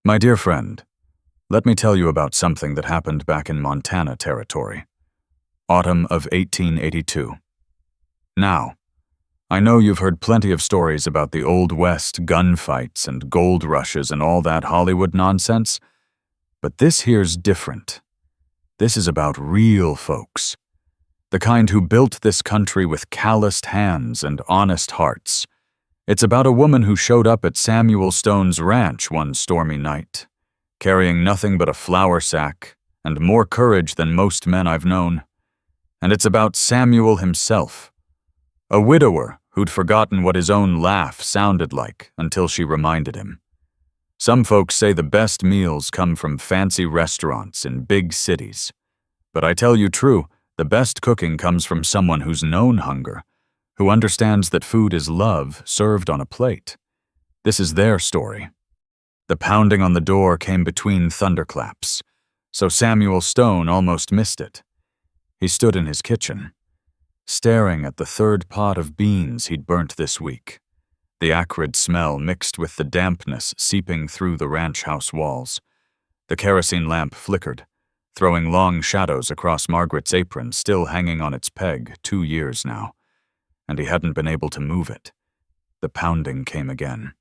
My dear friend, let me tell you about something that happened back in Montana Territory. Autumn of 1882. Now, I know you've heard plenty of stories about the Old West gunfights and gold rushes and all that Hollywood nonsense, but this here's different. This is about real folks. The kind who built this country with calloused hands and honest hearts. It's about a woman who showed up at Samuel Stone's ranch one stormy night, carrying nothing but a flour sack and more courage than most men I've known. And it's about Samuel himself, a widower who'd forgotten what his own laugh sounded like until she reminded him. Some folks say the best meals come from fancy restaurants in big cities. But I tell you true, the best cooking comes from someone who's known hunger, who understands that food is love served on a plate. This is their story. The pounding on the door came between thunderclaps, so Samuel Stone almost missed it. He stood in his kitchen, staring at the third pot of beans he'd burnt this week, the acrid smell mixed with the dampness seeping through the ranch house walls. The kerosene lamp flickered, throwing long shadows across Margaret's apron still hanging on its peg 2 years now, and he hadn't been able to move it. The pounding came again.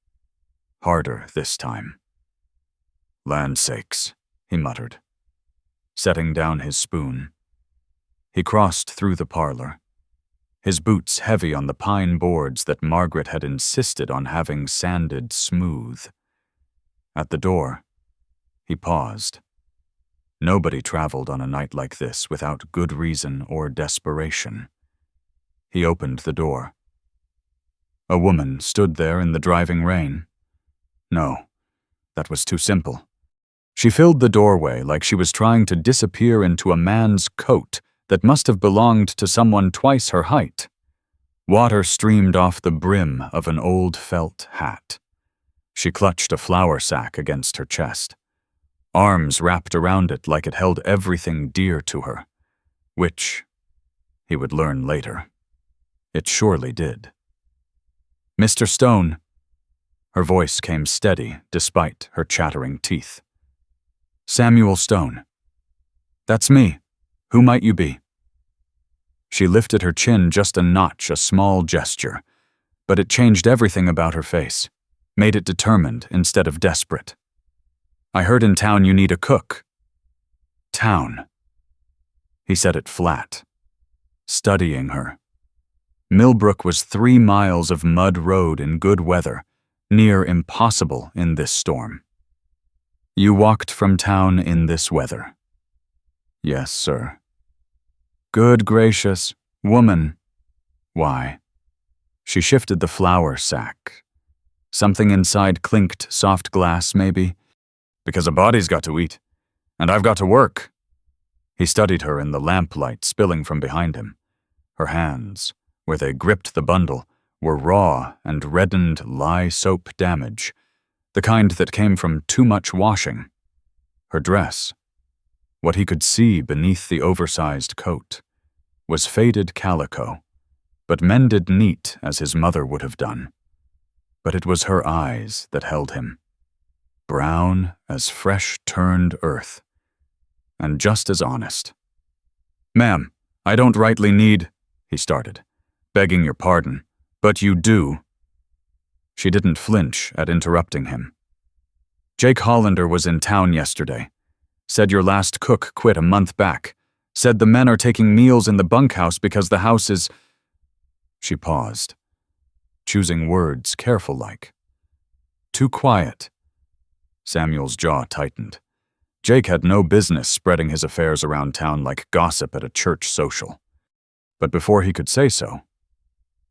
Harder this time. "Land sakes," he muttered, setting down his spoon. He crossed through the parlor, his boots heavy on the pine boards that Margaret had insisted on having sanded smooth. At the door, he paused. Nobody traveled on a night like this without good reason or desperation. He opened the door. A woman stood there in the driving rain. No, that was too simple. She filled the doorway like she was trying to disappear into a man's coat that must have belonged to someone twice her height. Water streamed off the brim of an old felt hat. She clutched a flour sack against her chest, arms wrapped around it like it held everything dear to her, which, he would learn later, it surely did. "Mr. Stone." Her voice came steady despite her chattering teeth. "Samuel Stone." "That's me. Who might you be?" She lifted her chin just a notch, a small gesture, but it changed everything about her face, made it determined instead of desperate. "I heard in town you need a cook." "Town." He said it flat, studying her. Millbrook was 3 miles of mud road in good weather, near impossible in this storm. "You walked from town in this weather?" "Yes, sir." "Good gracious, woman." "Why?" She shifted the flour sack. Something inside clinked soft glass, maybe. "Because a body's got to eat, and I've got to work." He studied her in the lamplight spilling from behind him. Her hands, where they gripped the bundle, were raw and reddened lye soap damage, the kind that came from too much washing. Her dress, what he could see beneath the oversized coat, was faded calico, but mended neat as his mother would have done. But it was her eyes that held him, brown as fresh-turned earth, and just as honest. "Ma'am, I don't rightly need," he started, "begging your pardon, but you do." She didn't flinch at interrupting him. "Jake Hollander was in town yesterday. Said your last cook quit a month back. Said the men are taking meals in the bunkhouse because the house is—" She paused, choosing words careful-like. "Too quiet." Samuel's jaw tightened. Jake had no business spreading his affairs around town like gossip at a church social. But before he could say so,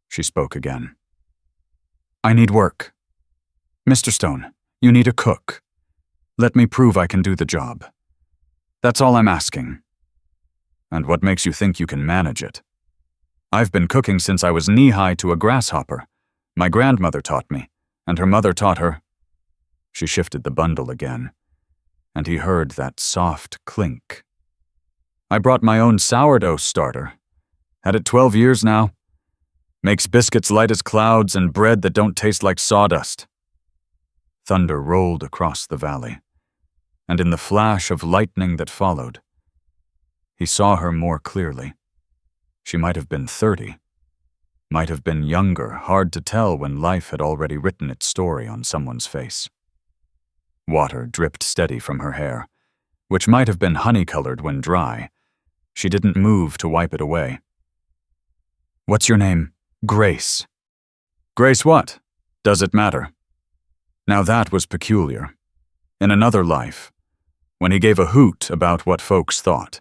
she spoke again. "I need work. Mr. Stone, you need a cook. Let me prove I can do the job. That's all I'm asking." "And what makes you think you can manage it?" "I've been cooking since I was knee-high to a grasshopper. My grandmother taught me, and her mother taught her." She shifted the bundle again, and he heard that soft clink. "I brought my own sourdough starter. Had it 12 years now. Makes biscuits light as clouds and bread that don't taste like sawdust." Thunder rolled across the valley, and in the flash of lightning that followed, he saw her more clearly. She might have been 30, might have been younger, hard to tell when life had already written its story on someone's face. Water dripped steady from her hair, which might have been honey-colored when dry. She didn't move to wipe it away. "What's your name?" "Grace." "Grace what? Does it matter?" Now that was peculiar. In another life, when he gave a hoot about what folks thought,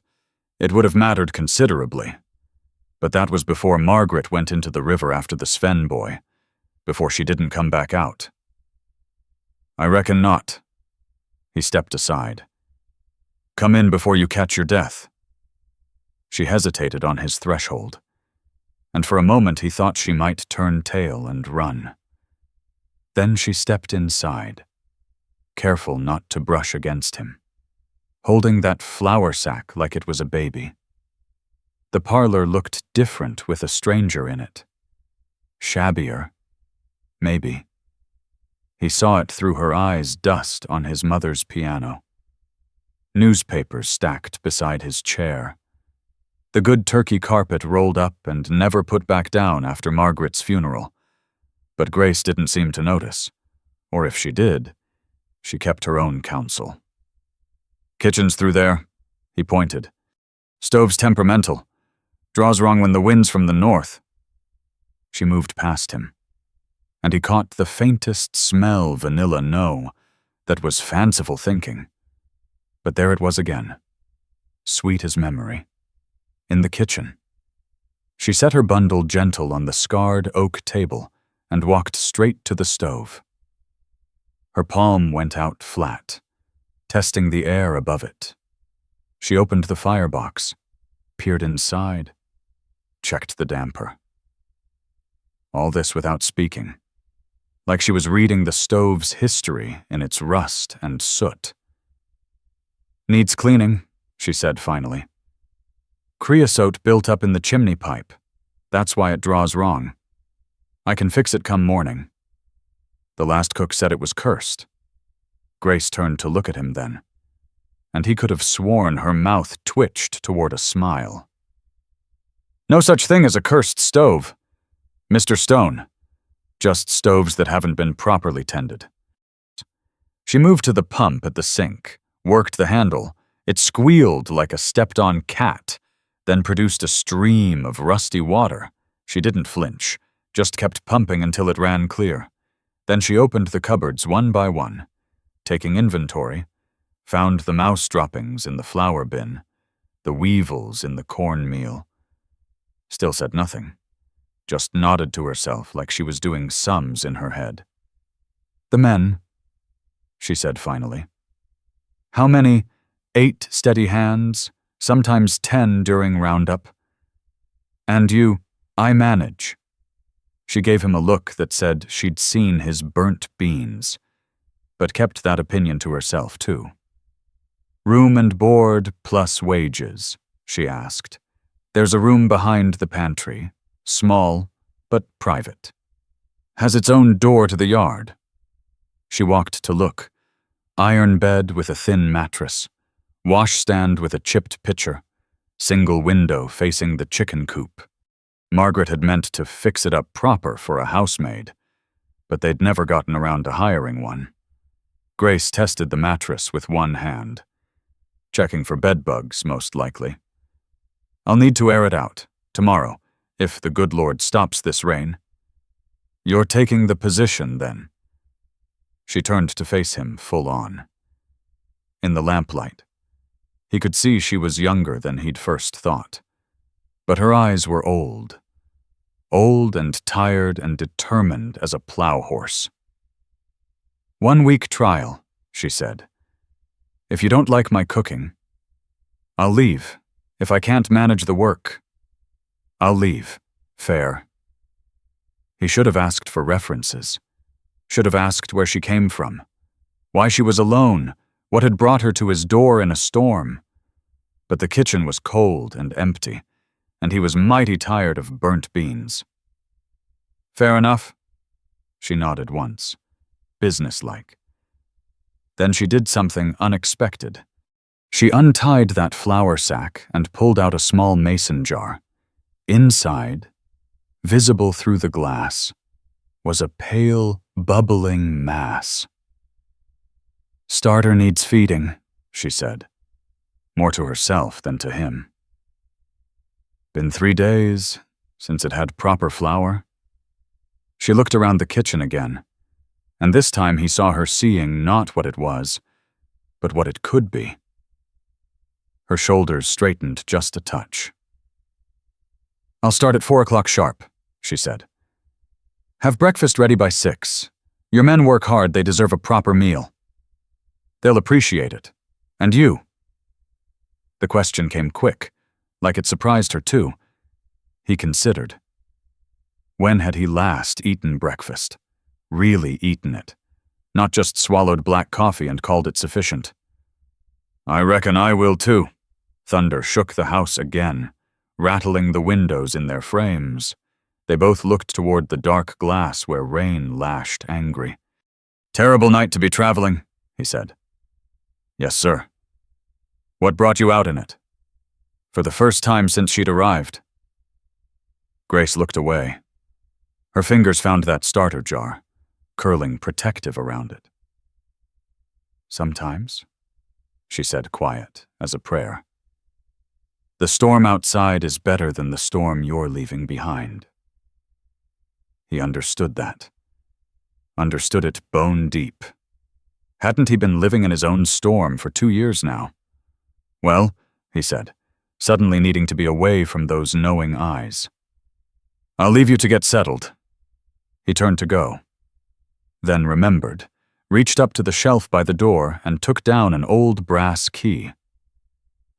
it would have mattered considerably. But that was before Margaret went into the river after the Sven boy, before she didn't come back out. "I reckon not." He stepped aside. "Come in before you catch your death." She hesitated on his threshold, and for a moment he thought she might turn tail and run. Then she stepped inside, careful not to brush against him, holding that flour sack like it was a baby. The parlor looked different with a stranger in it. Shabbier, maybe. He saw it through her eyes' dust on his mother's piano. Newspapers stacked beside his chair. The good turkey carpet rolled up and never put back down after Margaret's funeral. But Grace didn't seem to notice, or if she did, she kept her own counsel. "Kitchen's through there," he pointed. "Stove's temperamental. Draws wrong when the wind's from the north." She moved past him, and he caught the faintest smell vanilla no, that was fanciful thinking. But there it was again, sweet as memory, in the kitchen. She set her bundle gentle on the scarred oak table and walked straight to the stove. Her palm went out flat, testing the air above it. She opened the firebox, peered inside, checked the damper. All this without speaking, like she was reading the stove's history in its rust and soot. "Needs cleaning," she said finally. "Creosote built up in the chimney pipe. That's why it draws wrong. I can fix it come morning." The last cook said it was cursed. Grace turned to look at him then, and he could have sworn her mouth twitched toward a smile. "No such thing as a cursed stove, Mr. Stone. Just stoves that haven't been properly tended." She moved to the pump at the sink, worked the handle. It squealed like a stepped-on cat, then produced a stream of rusty water. She didn't flinch, just kept pumping until it ran clear. Then she opened the cupboards one by one, taking inventory, found the mouse droppings in the flour bin, the weevils in the cornmeal. Still said nothing, just nodded to herself like she was doing sums in her head. "The men," she said finally. "How many? 8 steady hands, sometimes 10 during roundup. And you, I manage." She gave him a look that said she'd seen his burnt beans, but kept that opinion to herself too. "Room and board plus wages," she asked. "There's a room behind the pantry, small but private. Has its own door to the yard." She walked to look. Iron bed with a thin mattress, washstand with a chipped pitcher, single window facing the chicken coop. Margaret had meant to fix it up proper for a housemaid, but they'd never gotten around to hiring one. Grace tested the mattress with one hand, checking for bed bugs, most likely. "I'll need to air it out, tomorrow, if the good Lord stops this rain." "You're taking the position, then?" She turned to face him full on. In the lamplight, he could see she was younger than he'd first thought, but her eyes were old and tired and determined as a plow horse. "1-week trial," she said. "If you don't like my cooking, I'll leave. If I can't manage the work, I'll leave. Fair." He should have asked for references. Should have asked where she came from, why she was alone, what had brought her to his door in a storm. But the kitchen was cold and empty, and he was mighty tired of burnt beans. "Fair enough?" She nodded once, businesslike, Then she did something unexpected. She untied that flour sack and pulled out a small mason jar. Inside, visible through the glass, was a pale, bubbling mass. "Starter needs feeding," she said, more to herself than to him. "Been 3 days since it had proper flour?" She looked around the kitchen again, and this time he saw her seeing not what it was, but what it could be. Her shoulders straightened just a touch. "I'll start at 4 o'clock sharp," she said. "Have breakfast ready by 6. Your men work hard, they deserve a proper meal. They'll appreciate it. And you?" The question came quick, like it surprised her too. He considered. When had he last eaten breakfast? Really eaten it? Not just swallowed black coffee and called it sufficient. "I reckon I will too." Thunder shook the house again, rattling the windows in their frames. They both looked toward the dark glass where rain lashed angry. "Terrible night to be traveling," he said. "Yes, sir." "What brought you out in it?" For the first time since she'd arrived. Grace looked away. Her fingers found that starter jar, curling protective around it. "Sometimes," she said, quiet as a prayer. "The storm outside is better than the storm you're leaving behind." He understood that. Understood it bone deep. Hadn't he been living in his own storm for 2 years now? "Well," he said, suddenly needing to be away from those knowing eyes. "I'll leave you to get settled." He turned to go. Then remembered, reached up to the shelf by the door and took down an old brass key.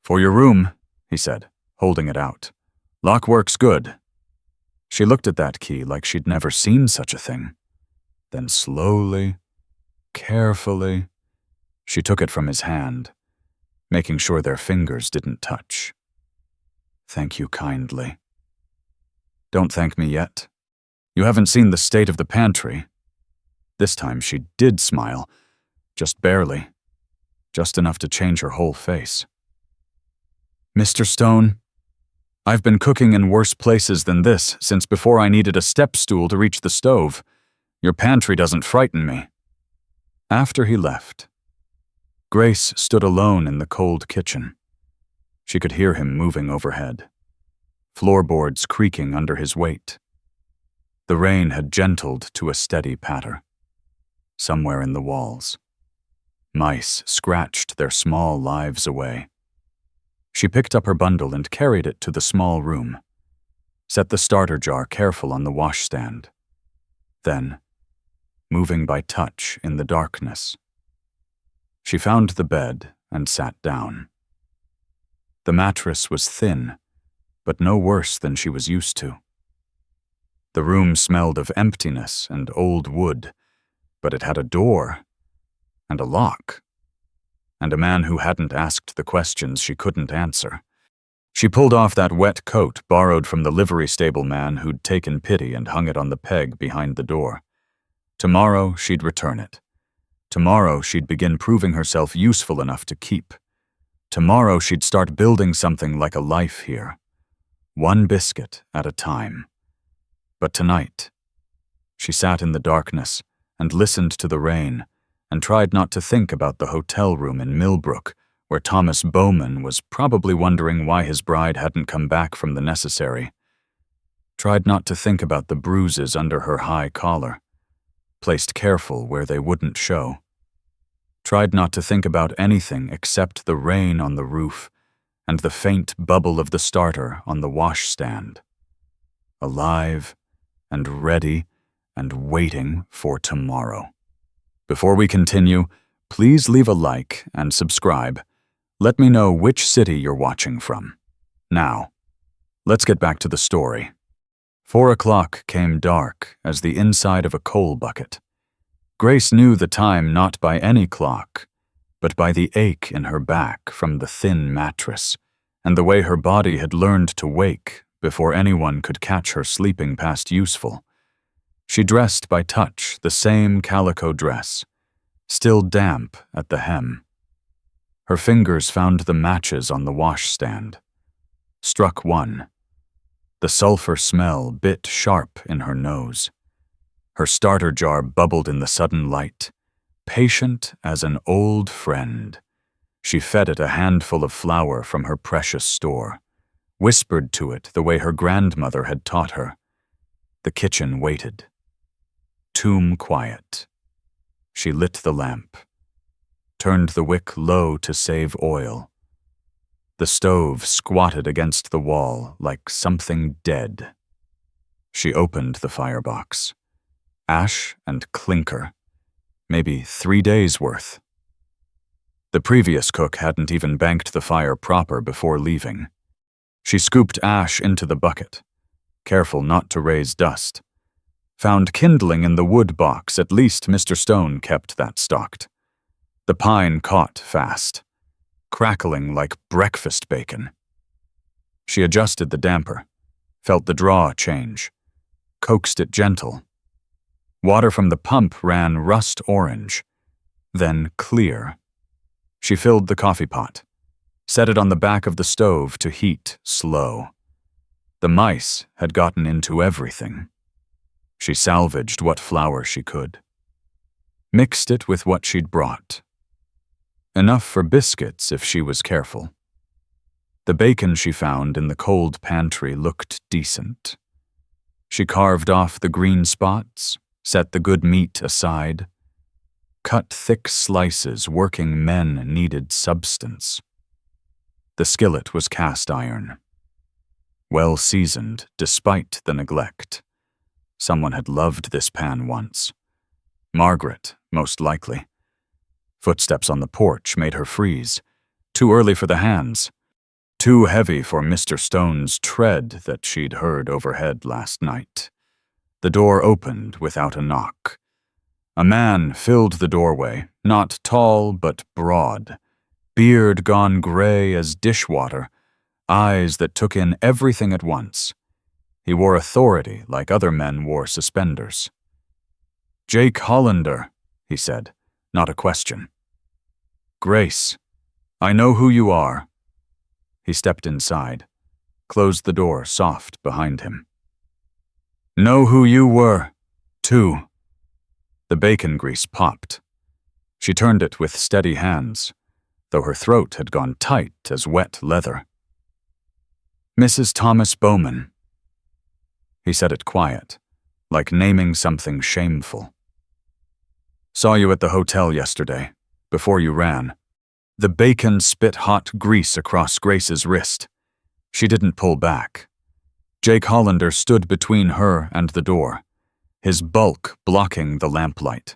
"For your room," he said, holding it out. "Lock works good." She looked at that key like she'd never seen such a thing. Then slowly, carefully, she took it from his hand, making sure their fingers didn't touch. "Thank you kindly." "Don't thank me yet. You haven't seen the state of the pantry." This time she did smile, just barely, just enough to change her whole face. "Mr. Stone, I've been cooking in worse places than this since before I needed a step stool to reach the stove. Your pantry doesn't frighten me." After he left, Grace stood alone in the cold kitchen. She could hear him moving overhead, floorboards creaking under his weight. The rain had gentled to a steady patter. Somewhere in the walls, mice scratched their small lives away. She picked up her bundle and carried it to the small room, set the starter jar careful on the washstand. Then, moving by touch in the darkness, she found the bed and sat down. The mattress was thin, but no worse than she was used to. The room smelled of emptiness and old wood, but it had a door and a lock, and a man who hadn't asked the questions she couldn't answer. She pulled off that wet coat borrowed from the livery stable man who'd taken pity and hung it on the peg behind the door. Tomorrow she'd return it. Tomorrow she'd begin proving herself useful enough to keep. Tomorrow she'd start building something like a life here, one biscuit at a time. But tonight, she sat in the darkness and listened to the rain and tried not to think about the hotel room in Millbrook, where Thomas Bowman was probably wondering why his bride hadn't come back from the necessary. Tried not to think about the bruises under her high collar, placed careful where they wouldn't show. Tried not to think about anything except the rain on the roof and the faint bubble of the starter on the washstand. Alive and ready and waiting for tomorrow. Before we continue, please leave a like and subscribe. Let me know which city you're watching from. Now, let's get back to the story. 4 o'clock came dark as the inside of a coal bucket. Grace knew the time not by any clock, but by the ache in her back from the thin mattress, and the way her body had learned to wake before anyone could catch her sleeping past useful. She dressed by touch the same calico dress, still damp at the hem. Her fingers found the matches on the washstand. Struck one. The sulfur smell bit sharp in her nose. Her starter jar bubbled in the sudden light, patient as an old friend. She fed it a handful of flour from her precious store, whispered to it the way her grandmother had taught her. The kitchen waited. Tomb quiet. She lit the lamp, turned the wick low to save oil. The stove squatted against the wall like something dead. She opened the firebox. Ash and clinker. Maybe 3 days' worth. The previous cook hadn't even banked the fire proper before leaving. She scooped ash into the bucket, careful not to raise dust. Found kindling in the wood box. At least Mr. Stone kept that stocked. The pine caught fast, crackling like breakfast bacon. She adjusted the damper, felt the draw change, coaxed it gentle. Water from the pump ran rust orange, then clear. She filled the coffee pot, set it on the back of the stove to heat slow. The mice had gotten into everything. She salvaged what flour she could. Mixed it with what she'd brought. Enough for biscuits if she was careful. The bacon she found in the cold pantry looked decent. She carved off the green spots, set the good meat aside. Cut thick slices. Working men needed substance. The skillet was cast iron. Well seasoned, despite the neglect. Someone had loved this pan once. Margaret, most likely. Footsteps on the porch made her freeze. Too early for the hands. Too heavy for Mr. Stone's tread that she'd heard overhead last night. The door opened without a knock. A man filled the doorway, not tall but broad. Beard gone gray as dishwater, eyes that took in everything at once. He wore authority like other men wore suspenders. "Jake Hollander," he said, not a question. "Grace, I know who you are." He stepped inside, closed the door soft behind him. "Know who you were, too." The bacon grease popped. She turned it with steady hands, though her throat had gone tight as wet leather. "Mrs. Thomas Bowman." He said it quiet, like naming something shameful. "Saw you at the hotel yesterday, before you ran." The bacon spit hot grease across Grace's wrist. She didn't pull back. Jake Hollander stood between her and the door, his bulk blocking the lamplight.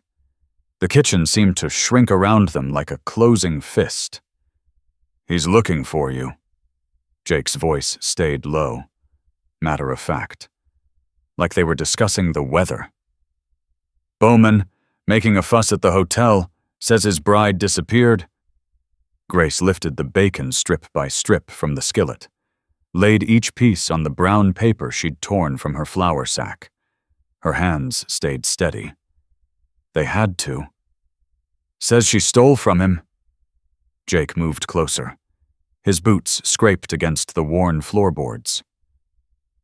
The kitchen seemed to shrink around them like a closing fist. "He's looking for you." Jake's voice stayed low, matter of fact, like they were discussing the weather. "Bowman, making a fuss at the hotel, says his bride disappeared." Grace lifted the bacon strip by strip from the skillet, laid each piece on the brown paper she'd torn from her flour sack. Her hands stayed steady. They had to. "Says she stole from him." Jake moved closer. His boots scraped against the worn floorboards.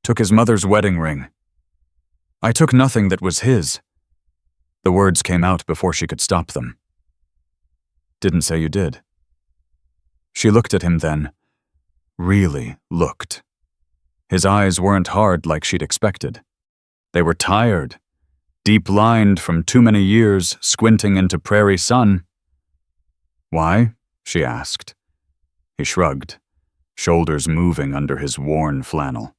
"Took his mother's wedding ring." "I took nothing that was his." The words came out before she could stop them. "Didn't say you did." She looked at him then. Really looked. His eyes weren't hard like she'd expected. They were tired, deep-lined from too many years squinting into prairie sun. "Why?" she asked. He shrugged, shoulders moving under his worn flannel.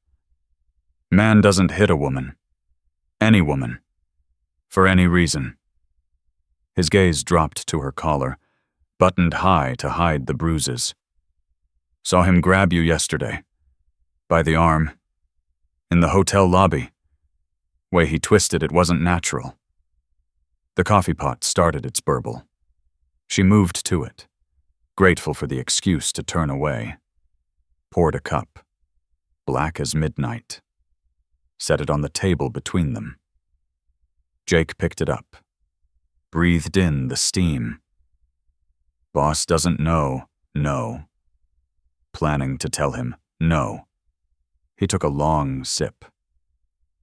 "Man doesn't hit a woman. Any woman. For any reason." His gaze dropped to her collar, buttoned high to hide the bruises. "Saw him grab you yesterday. By the arm. In the hotel lobby. Way he twisted it wasn't natural." The coffee pot started its burble. She moved to it, grateful for the excuse to turn away. Poured a cup, black as midnight. Set it on the table between them. Jake picked it up. breathed in the steam. Boss doesn't know, no. Planning to tell him no. He took a long sip.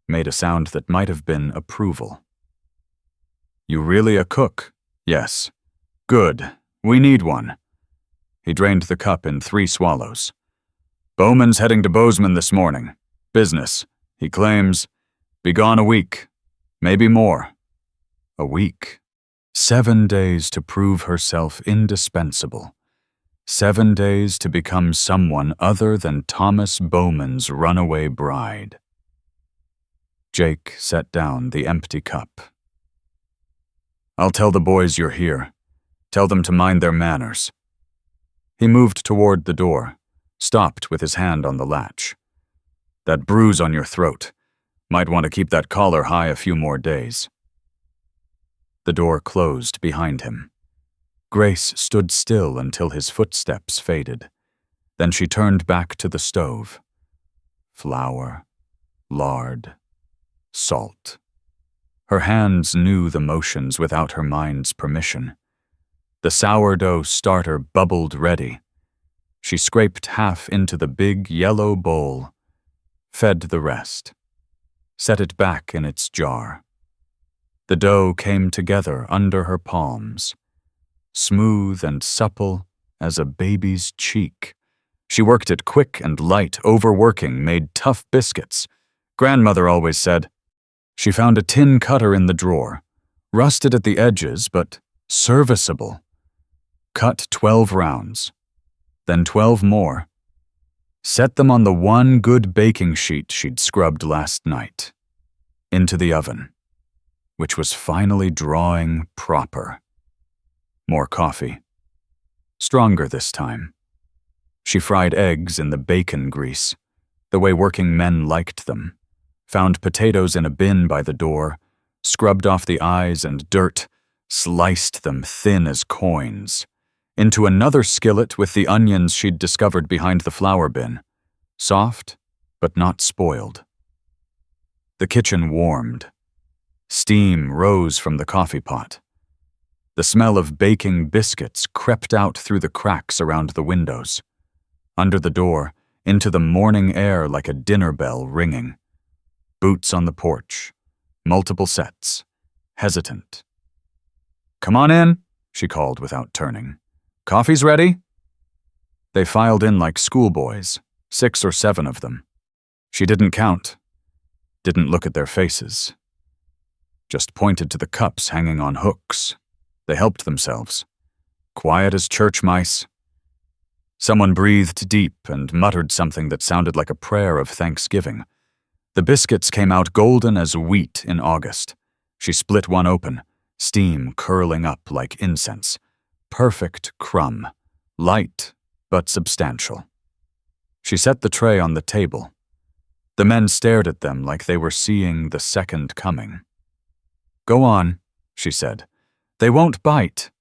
Made a sound that might have been approval. You really a cook? Yes. Good. We need one. He drained the cup in 3 swallows. Bowman's heading to Bozeman this morning. Business, he claims. Be gone a week. Maybe more. A week. 7 days to prove herself indispensable. 7 days to become someone other than Thomas Bowman's runaway bride. Jake set down the empty cup. I'll tell the boys you're here. Tell them to mind their manners. He moved toward the door, stopped with his hand on the latch. That bruise on your throat. Might want to keep that collar high a few more days. The door closed behind him. Grace stood still until his footsteps faded. Then she turned back to the stove. Flour, lard, salt. Her hands knew the motions without her mind's permission. The sourdough starter bubbled ready. She scraped half into the big yellow bowl, fed the rest, set it back in its jar. The dough came together under her palms, smooth and supple as a baby's cheek. She worked it quick and light, overworking, made tough biscuits. Grandmother always said. She found a tin cutter in the drawer, rusted at the edges but serviceable. Cut 12 rounds, then 12 more. Set them on the one good baking sheet she'd scrubbed last night. Into the oven, which was finally drawing proper. More coffee. Stronger this time. She fried eggs in the bacon grease, the way working men liked them. Found potatoes in a bin by the door, scrubbed off the eyes and dirt, sliced them thin as coins. Into another skillet with the onions she'd discovered behind the flour bin. Soft, but not spoiled. The kitchen warmed. Steam rose from the coffee pot. The smell of baking biscuits crept out through the cracks around the windows. Under the door, into the morning air like a dinner bell ringing. Boots on the porch. Multiple sets. Hesitant. Come on in, she called without turning. Coffee's ready? They filed in like schoolboys, 6 or 7 of them. She didn't count. Didn't look at their faces. Just pointed to the cups hanging on hooks. They helped themselves. Quiet as church mice. Someone breathed deep and muttered something that sounded like a prayer of thanksgiving. The biscuits came out golden as wheat in August. She split one open, steam curling up like incense. Perfect crumb, light but substantial. She set the tray on the table. The men stared at them like they were seeing the second coming. Go on, she said. They won't bite.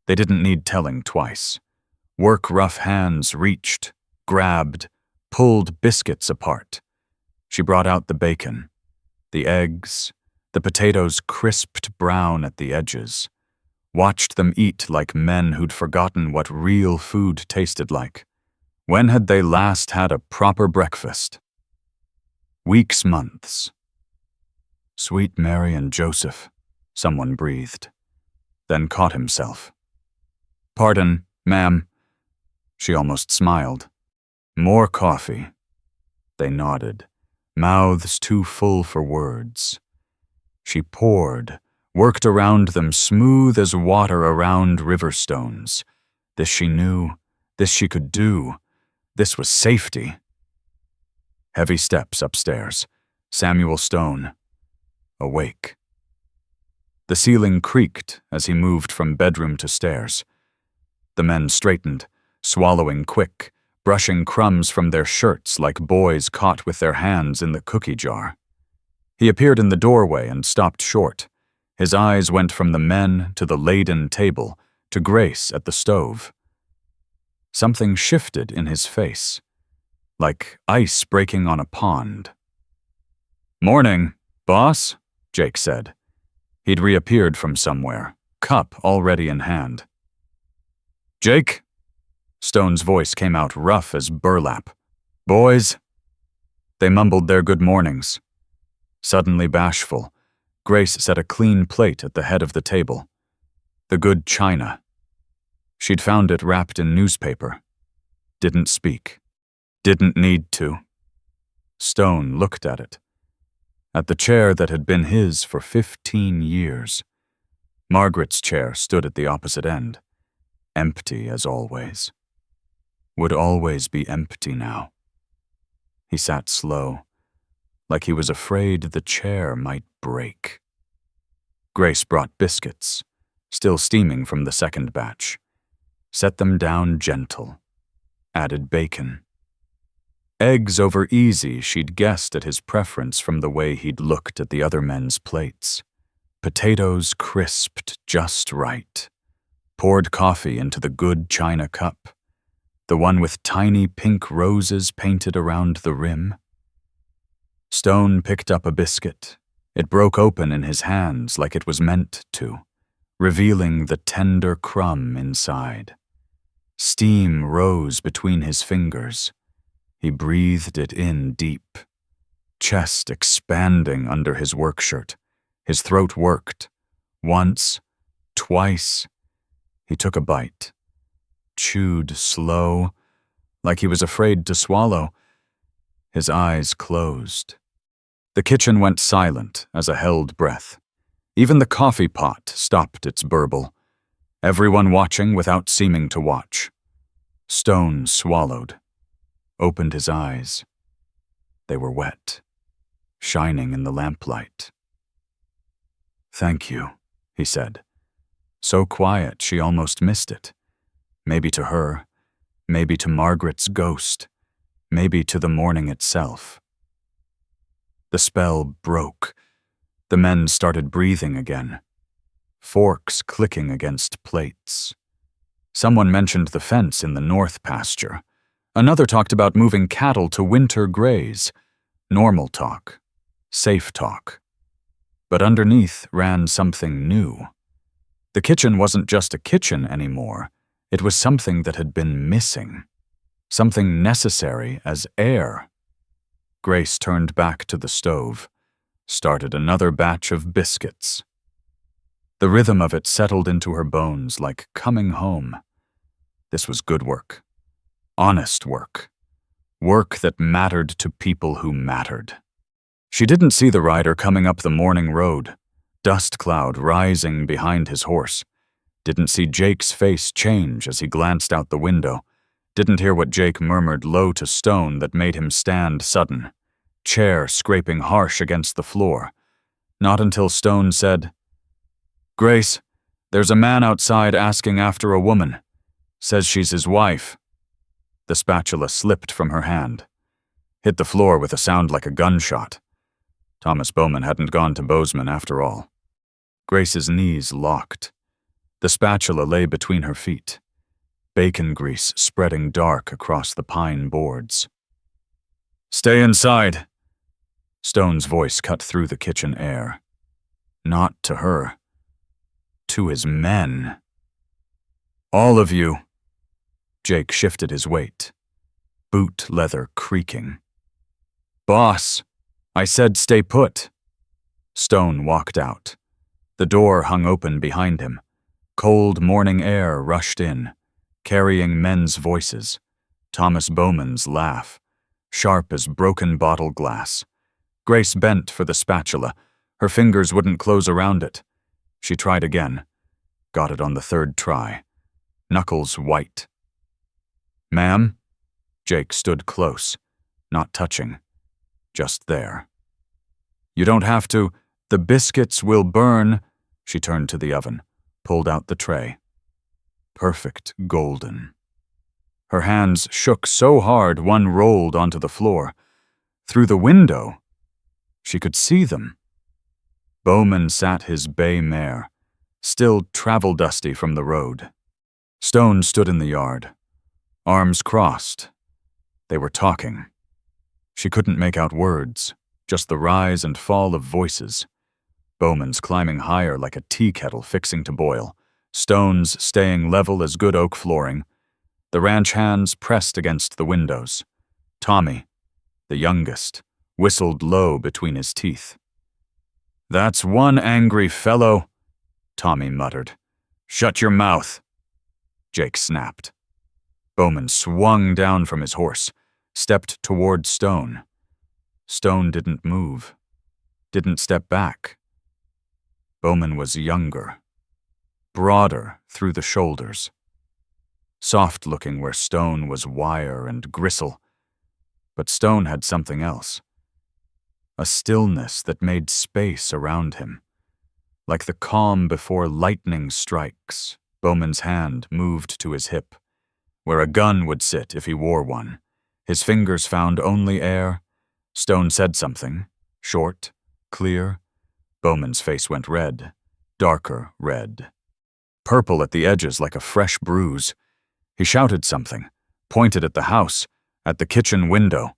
They didn't need telling twice. Work-rough hands reached, grabbed, pulled biscuits apart. She brought out the bacon, the eggs, the potatoes crisped brown at the edges. Watched them eat like men who'd forgotten what real food tasted like. When had they last had a proper breakfast? Weeks, months. Sweet Mary and Joseph, someone breathed, then caught himself. Pardon, ma'am. She almost smiled. More coffee. They nodded, mouths too full for words. She poured, worked around them smooth as water around river stones. This she knew, this she could do. This was safety. Heavy steps upstairs. Samuel Stone. Awake. The ceiling creaked as he moved from bedroom to stairs. The men straightened, swallowing quick, brushing crumbs from their shirts like boys caught with their hands in the cookie jar. He appeared in the doorway and stopped short. His eyes went from the men to the laden table to Grace at the stove. Something shifted in his face, like ice breaking on a pond. Morning, boss, Jake said. He'd reappeared from somewhere, cup already in hand. "Jake?" Stone's voice came out rough as burlap. "Boys?" They mumbled their good mornings. Suddenly bashful, Grace set a clean plate at the head of the table. The good china. She'd found it wrapped in newspaper. Didn't speak. Didn't need to. Stone looked at it. At the chair that had been his for 15 years. Margaret's chair stood at the opposite end. Empty as always. Would always be empty now. He sat slow, like he was afraid the chair might break. Grace brought biscuits, still steaming from the second batch. Set them down gentle. Added bacon. Eggs over easy, she'd guessed at his preference from the way he'd looked at the other men's plates. Potatoes crisped just right. Poured coffee into the good china cup. The one with tiny pink roses painted around the rim. Stone picked up a biscuit. It broke open in his hands like it was meant to, revealing the tender crumb inside. Steam rose between his fingers. He breathed it in deep. Chest expanding under his work shirt. His throat worked. Once, twice. He took a bite. Chewed slow, like he was afraid to swallow. His eyes closed. The kitchen went silent as a held breath. Even the coffee pot stopped its burble. Everyone watching without seeming to watch. Stone swallowed. Opened his eyes. They were wet, shining in the lamplight. "Thank you," he said. So quiet she almost missed it. Maybe to her, maybe to Margaret's ghost, maybe to the morning itself. The spell broke. The men started breathing again. Forks clicking against plates. Someone mentioned the fence in the north pasture. Another talked about moving cattle to winter graze. Normal talk. Safe talk. But underneath ran something new. The kitchen wasn't just a kitchen anymore. It was something that had been missing. Something necessary as air. Grace turned back to the stove. Started another batch of biscuits. The rhythm of it settled into her bones like coming home. This was good work. Honest work. Work that mattered to people who mattered. She didn't see the rider coming up the morning road, dust cloud rising behind his horse. Didn't see Jake's face change as he glanced out the window. Didn't hear what Jake murmured low to Stone that made him stand sudden. Chair scraping harsh against the floor. Not until Stone said, "Grace, there's a man outside asking after a woman. Says she's his wife." The spatula slipped from her hand. Hit the floor with a sound like a gunshot. Thomas Bowman hadn't gone to Bozeman after all. Grace's knees locked. The spatula lay between her feet. Bacon grease spreading dark across the pine boards. "Stay inside." Stone's voice cut through the kitchen air. Not to her. To his men. "All of you." Jake shifted his weight. Boot leather creaking. "Boss, I said stay put." Stone walked out. The door hung open behind him. Cold morning air rushed in, carrying men's voices. Thomas Bowman's laugh, sharp as broken bottle glass. Grace bent for the spatula. Her fingers wouldn't close around it. She tried again. Got it on the third try. Knuckles white. "Ma'am?" Jake stood close, not touching. Just there. "You don't have to. The biscuits will burn." She turned to the oven, pulled out the tray. Perfect golden. Her hands shook so hard one rolled onto the floor. Through the window, she could see them. Bowman sat his bay mare, still travel-dusty from the road. Stone stood in the yard, arms crossed. They were talking. She couldn't make out words, just the rise and fall of voices. Bowman's climbing higher like a tea kettle fixing to boil, stones staying level as good oak flooring, the ranch hands pressed against the windows. Tommy, the youngest, whistled low between his teeth. "That's one angry fellow," Tommy muttered. "Shut your mouth," Jake snapped. Bowman swung down from his horse, stepped toward Stone. Stone didn't move, didn't step back. Bowman was younger, broader through the shoulders, soft-looking where Stone was wire and gristle, but Stone had something else. A stillness that made space around him. Like the calm before lightning strikes, Bowman's hand moved to his hip, where a gun would sit if he wore one. His fingers found only air. Stone said something, short, clear. Bowman's face went red, darker red. Purple at the edges like a fresh bruise. He shouted something, pointed at the house, at the kitchen window,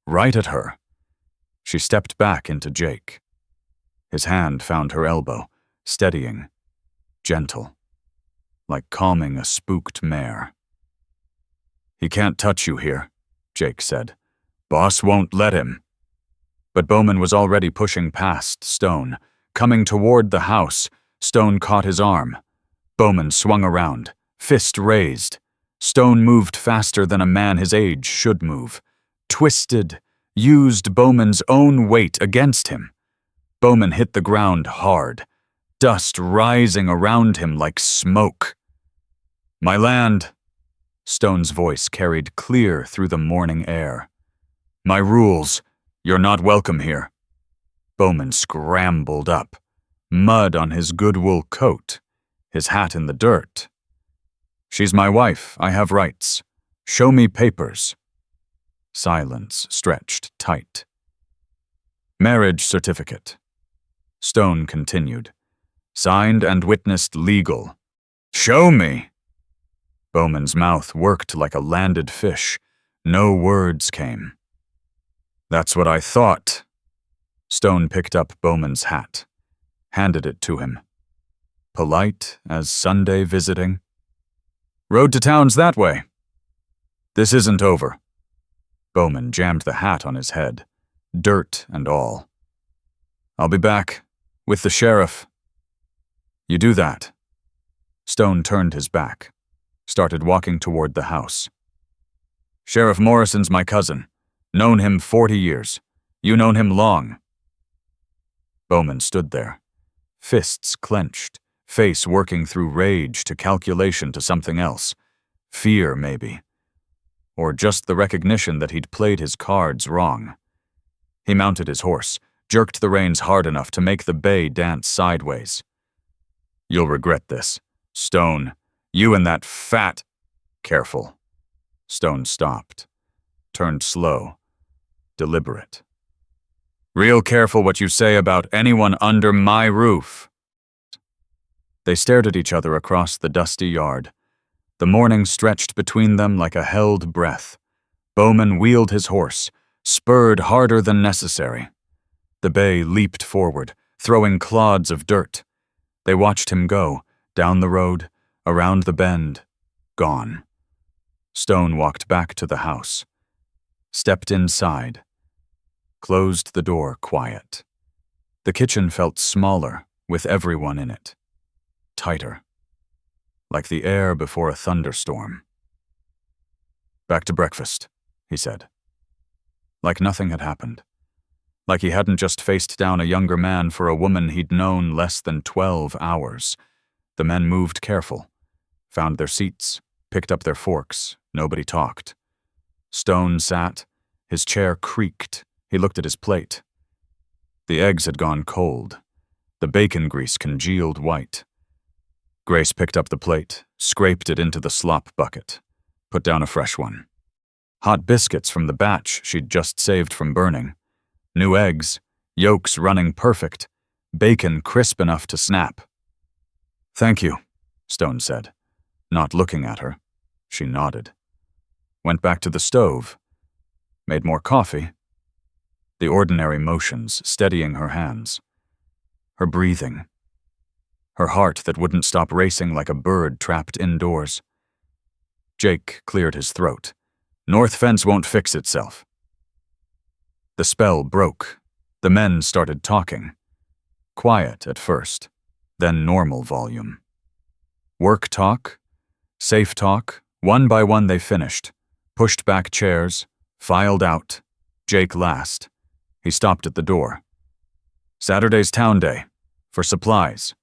right at her. She stepped back into Jake. His hand found her elbow, steadying, gentle, like calming a spooked mare. "He can't touch you here," Jake said. "Boss won't let him." But Bowman was already pushing past Stone, coming toward the house. Stone caught his arm. Bowman swung around, fist raised. Stone moved faster than a man his age should move. Twisted, used Bowman's own weight against him. Bowman hit the ground hard, dust rising around him like smoke. "My land," Stone's voice carried clear through the morning air. "My rules. You're not welcome here." Bowman scrambled up, mud on his good wool coat, his hat in the dirt. "She's my wife. I have rights. Show me papers." Silence stretched tight. "Marriage certificate." Stone continued. "Signed and witnessed legal." "Show me!" Bowman's mouth worked like a landed fish. No words came. "That's what I thought." Stone picked up Bowman's hat, handed it to him. Polite as Sunday visiting. "Road to town's that way." "This isn't over." Bowman jammed the hat on his head, dirt and all. "I'll be back, with the sheriff." "You do that." Stone turned his back, started walking toward the house. "Sheriff Morrison's my cousin. Known him 40 years. You known him long." Bowman stood there, fists clenched, face working through rage to calculation to something else. Fear, maybe. Or just the recognition that he'd played his cards wrong. He mounted his horse, jerked the reins hard enough to make the bay dance sideways. "You'll regret this. Stone, you and that fat—" "Careful." Stone stopped, turned slow, deliberate. "Real careful what you say about anyone under my roof." They stared at each other across the dusty yard. The morning stretched between them like a held breath. Bowman wheeled his horse, spurred harder than necessary. The bay leaped forward, throwing clods of dirt. They watched him go, down the road, around the bend, gone. Stone walked back to the house, stepped inside, closed the door quiet. The kitchen felt smaller, with everyone in it. Tighter. Like the air before a thunderstorm. "Back to breakfast," he said. Like nothing had happened. Like he hadn't just faced down a younger man for a woman he'd known less than 12 hours. The men moved careful, found their seats, picked up their forks. Nobody talked. Stone sat. His chair creaked. He looked at his plate. The eggs had gone cold. The bacon grease congealed white. Grace picked up the plate, scraped it into the slop bucket, put down a fresh one. Hot biscuits from the batch she'd just saved from burning. New eggs, yolks running perfect, bacon crisp enough to snap. "Thank you," Stone said, not looking at her. She nodded. Went back to the stove. Made more coffee. The ordinary motions steadying her hands. her breathing, her heart that wouldn't stop racing like a bird trapped indoors. Jake cleared his throat. North fence won't fix itself. The spell broke. The men started talking. Quiet at first, then normal volume. Work talk, safe talk, one by one they finished, pushed back chairs, filed out, Jake last. He stopped at the door. Saturday's town day, for supplies.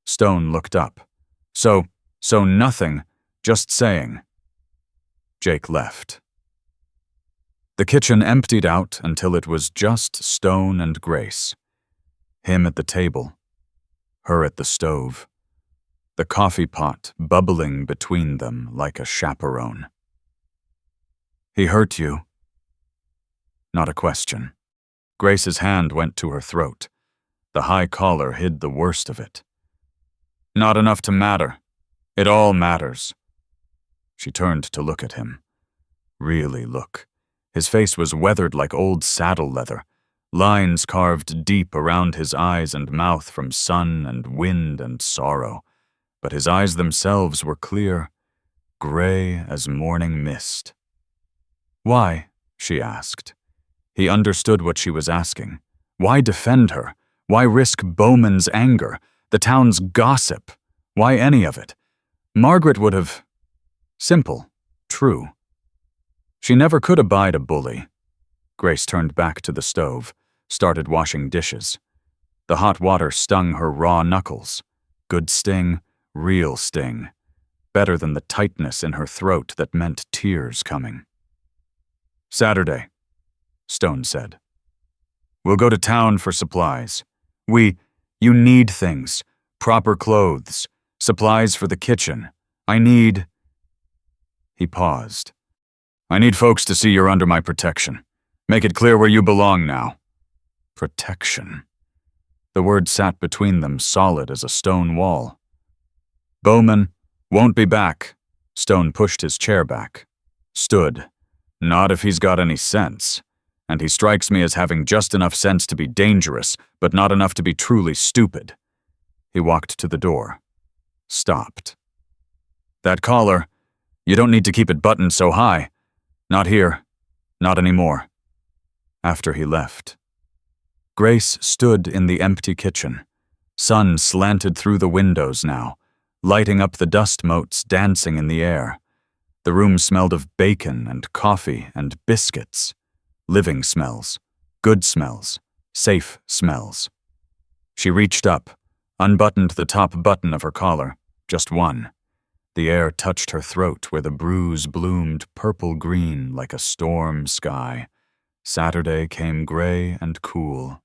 Stone looked up. So nothing, just saying. Jake left. The kitchen emptied out until it was just Stone and Grace. Him at the table, her at the stove. The coffee pot bubbling between them like a chaperone. He hurt you. Not a question. Grace's hand went to her throat. The high collar hid the worst of it. Not enough to matter. It all matters. She turned to look at him. Really look. His face was weathered like old saddle leather, lines carved deep around his eyes and mouth from sun and wind and sorrow. But his eyes themselves were clear, gray as morning mist. Why? She asked. He understood what she was asking. Why defend her? Why risk Bowman's anger, the town's gossip? Why any of it? Margaret would have... Simple, true. She never could abide a bully. Grace turned back to the stove, started washing dishes. The hot water stung her raw knuckles. Good sting, real sting. Better than the tightness in her throat that meant tears coming. Saturday, Stone said. We'll go to town for supplies. You need things. Proper clothes. Supplies for the kitchen. He paused. I need folks to see you're under my protection. Make it clear where you belong now. Protection. The word sat between them solid as a stone wall. Bowman won't be back. Stone pushed his chair back. Stood. Not if he's got any sense. And he strikes me as having just enough sense to be dangerous, but not enough to be truly stupid. He walked to the door. Stopped. That collar, you don't need to keep it buttoned so high. Not here. Not anymore. After he left. Grace stood in the empty kitchen. Sun slanted through the windows now, lighting up the dust motes dancing in the air. The room smelled of bacon and coffee and biscuits. Living smells. Good smells. Safe smells. She reached up, unbuttoned the top button of her collar, just one. The air touched her throat where the bruise bloomed purple-green like a storm sky. Saturday came gray and cool.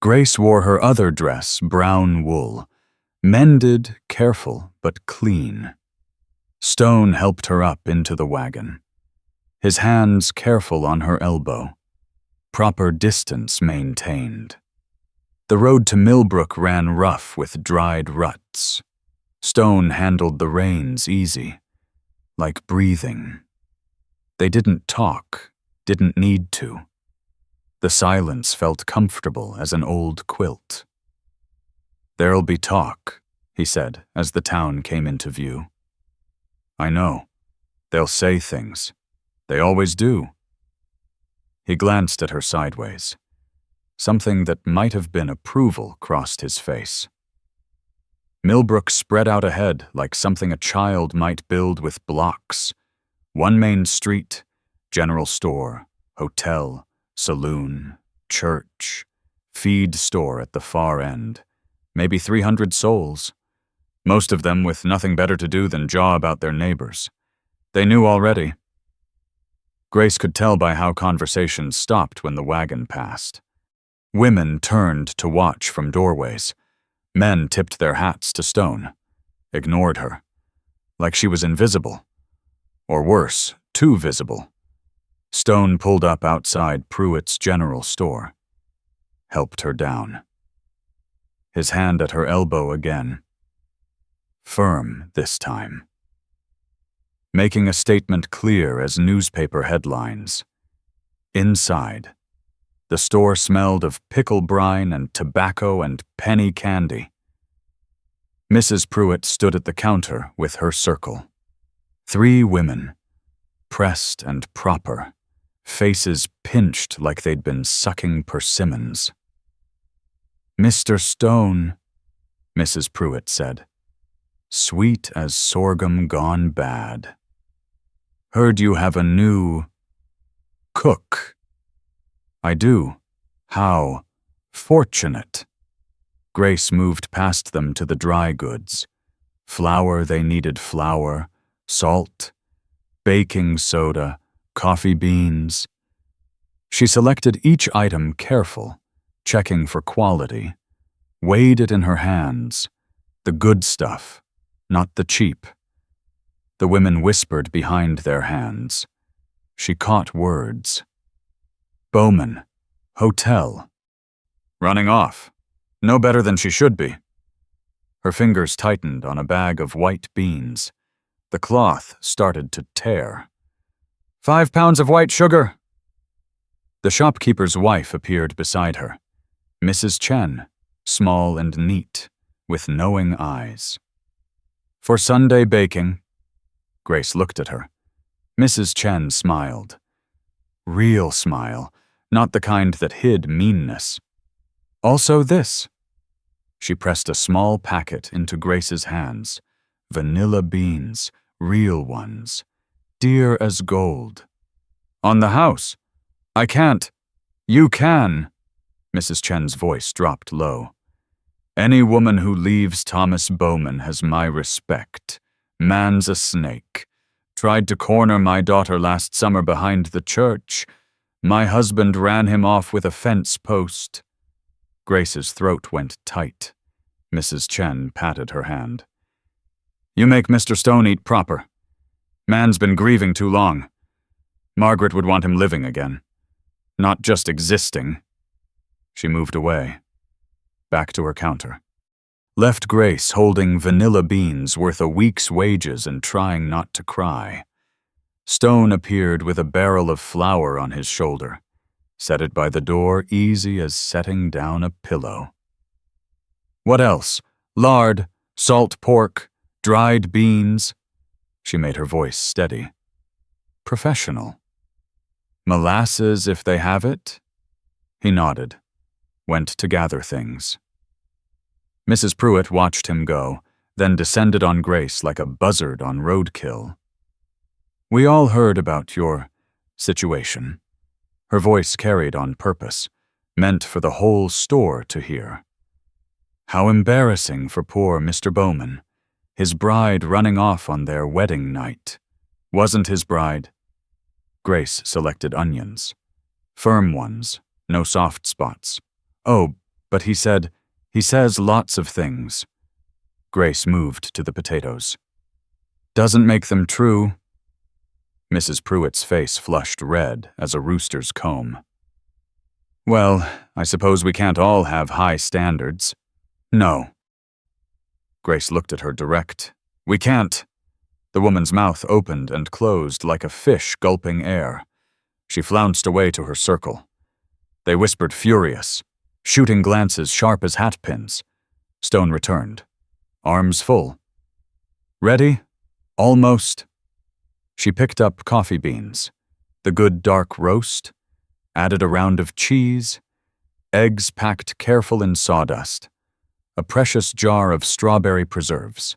Grace wore her other dress, brown wool. Mended, careful, but clean. Stone helped her up into the wagon. His hands careful on her elbow. Proper distance maintained. The road to Millbrook ran rough with dried ruts. Stone handled the reins easy, like breathing. They didn't talk, didn't need to. The silence felt comfortable as an old quilt. There'll be talk, he said as the town came into view. I know. They'll say things. They always do. He glanced at her sideways. Something that might have been approval crossed his face. Millbrook spread out ahead like something a child might build with blocks. One main street, general store, hotel, saloon, church, feed store at the far end. Maybe 300 souls. Most of them with nothing better to do than jaw about their neighbors. They knew already. Grace could tell by how conversations stopped when the wagon passed. Women turned to watch from doorways. Men tipped their hats to Stone, ignored her, like she was invisible. Or worse, too visible. Stone pulled up outside Pruitt's general store, helped her down. His hand at her elbow again. Firm this time. Making a statement clear as newspaper headlines. Inside, The store smelled of pickle brine and tobacco and penny candy. Mrs. Pruitt stood at the counter with her circle. 3 women, pressed and proper, faces pinched like they'd been sucking persimmons. "Mr. Stone," Mrs. Pruitt said, "sweet as sorghum gone bad. Heard you have a new cook." "I do. How fortunate." Grace moved past them to the dry goods. Flour, they needed flour, salt, baking soda, coffee beans. She selected each item careful, checking for quality, weighed it in her hands, the good stuff, not the cheap. The women whispered behind their hands. She caught words. Bowman, hotel. Running off. No better than she should be. Her fingers tightened on a bag of white beans. The cloth started to tear. 5 pounds of white sugar. The shopkeeper's wife appeared beside her. Mrs. Chen, small and neat, with knowing eyes. "For Sunday baking." Grace looked at her. Mrs. Chen smiled. Real smile, not the kind that hid meanness. "Also this." She pressed a small packet into Grace's hands. Vanilla beans, real ones, dear as gold. "On the house. I can't." "You can." Mrs. Chen's voice dropped low. "Any woman who leaves Thomas Bowman has my respect. Man's a snake. Tried to corner my daughter last summer behind the church. My husband ran him off with a fence post." Grace's throat went tight. Mrs. Chen patted her hand. "You make Mr. Stone eat proper. Man's been grieving too long. Margaret would want him living again. Not just existing." She moved away, back to her counter. Left Grace holding vanilla beans worth a week's wages and trying not to cry. Stone appeared with a barrel of flour on his shoulder. Set it by the door, easy as setting down a pillow. "What else? Lard, salt pork, dried beans." She made her voice steady. "Professional." "Molasses if they have it?" He nodded, went to gather things. Mrs. Pruitt watched him go, then descended on Grace like a buzzard on roadkill. "We all heard about your situation." Her voice carried on purpose, meant for the whole store to hear. "How embarrassing for poor Mr. Bowman. His bride running off on their wedding night. Wasn't his bride." Grace selected onions. Firm ones, no soft spots. "Oh, but he says lots of things." Grace moved to the potatoes. "Doesn't make them true." Mrs. Pruitt's face flushed red as a rooster's comb. "Well, I suppose we can't all have high standards." "No." Grace looked at her direct. "We can't." The woman's mouth opened and closed like a fish gulping air. She flounced away to her circle. They whispered furious, shooting glances sharp as hatpins. Stone returned, arms full. "Ready? Almost." She picked up coffee beans, the good dark roast, added a round of cheese, eggs packed careful in sawdust, a precious jar of strawberry preserves.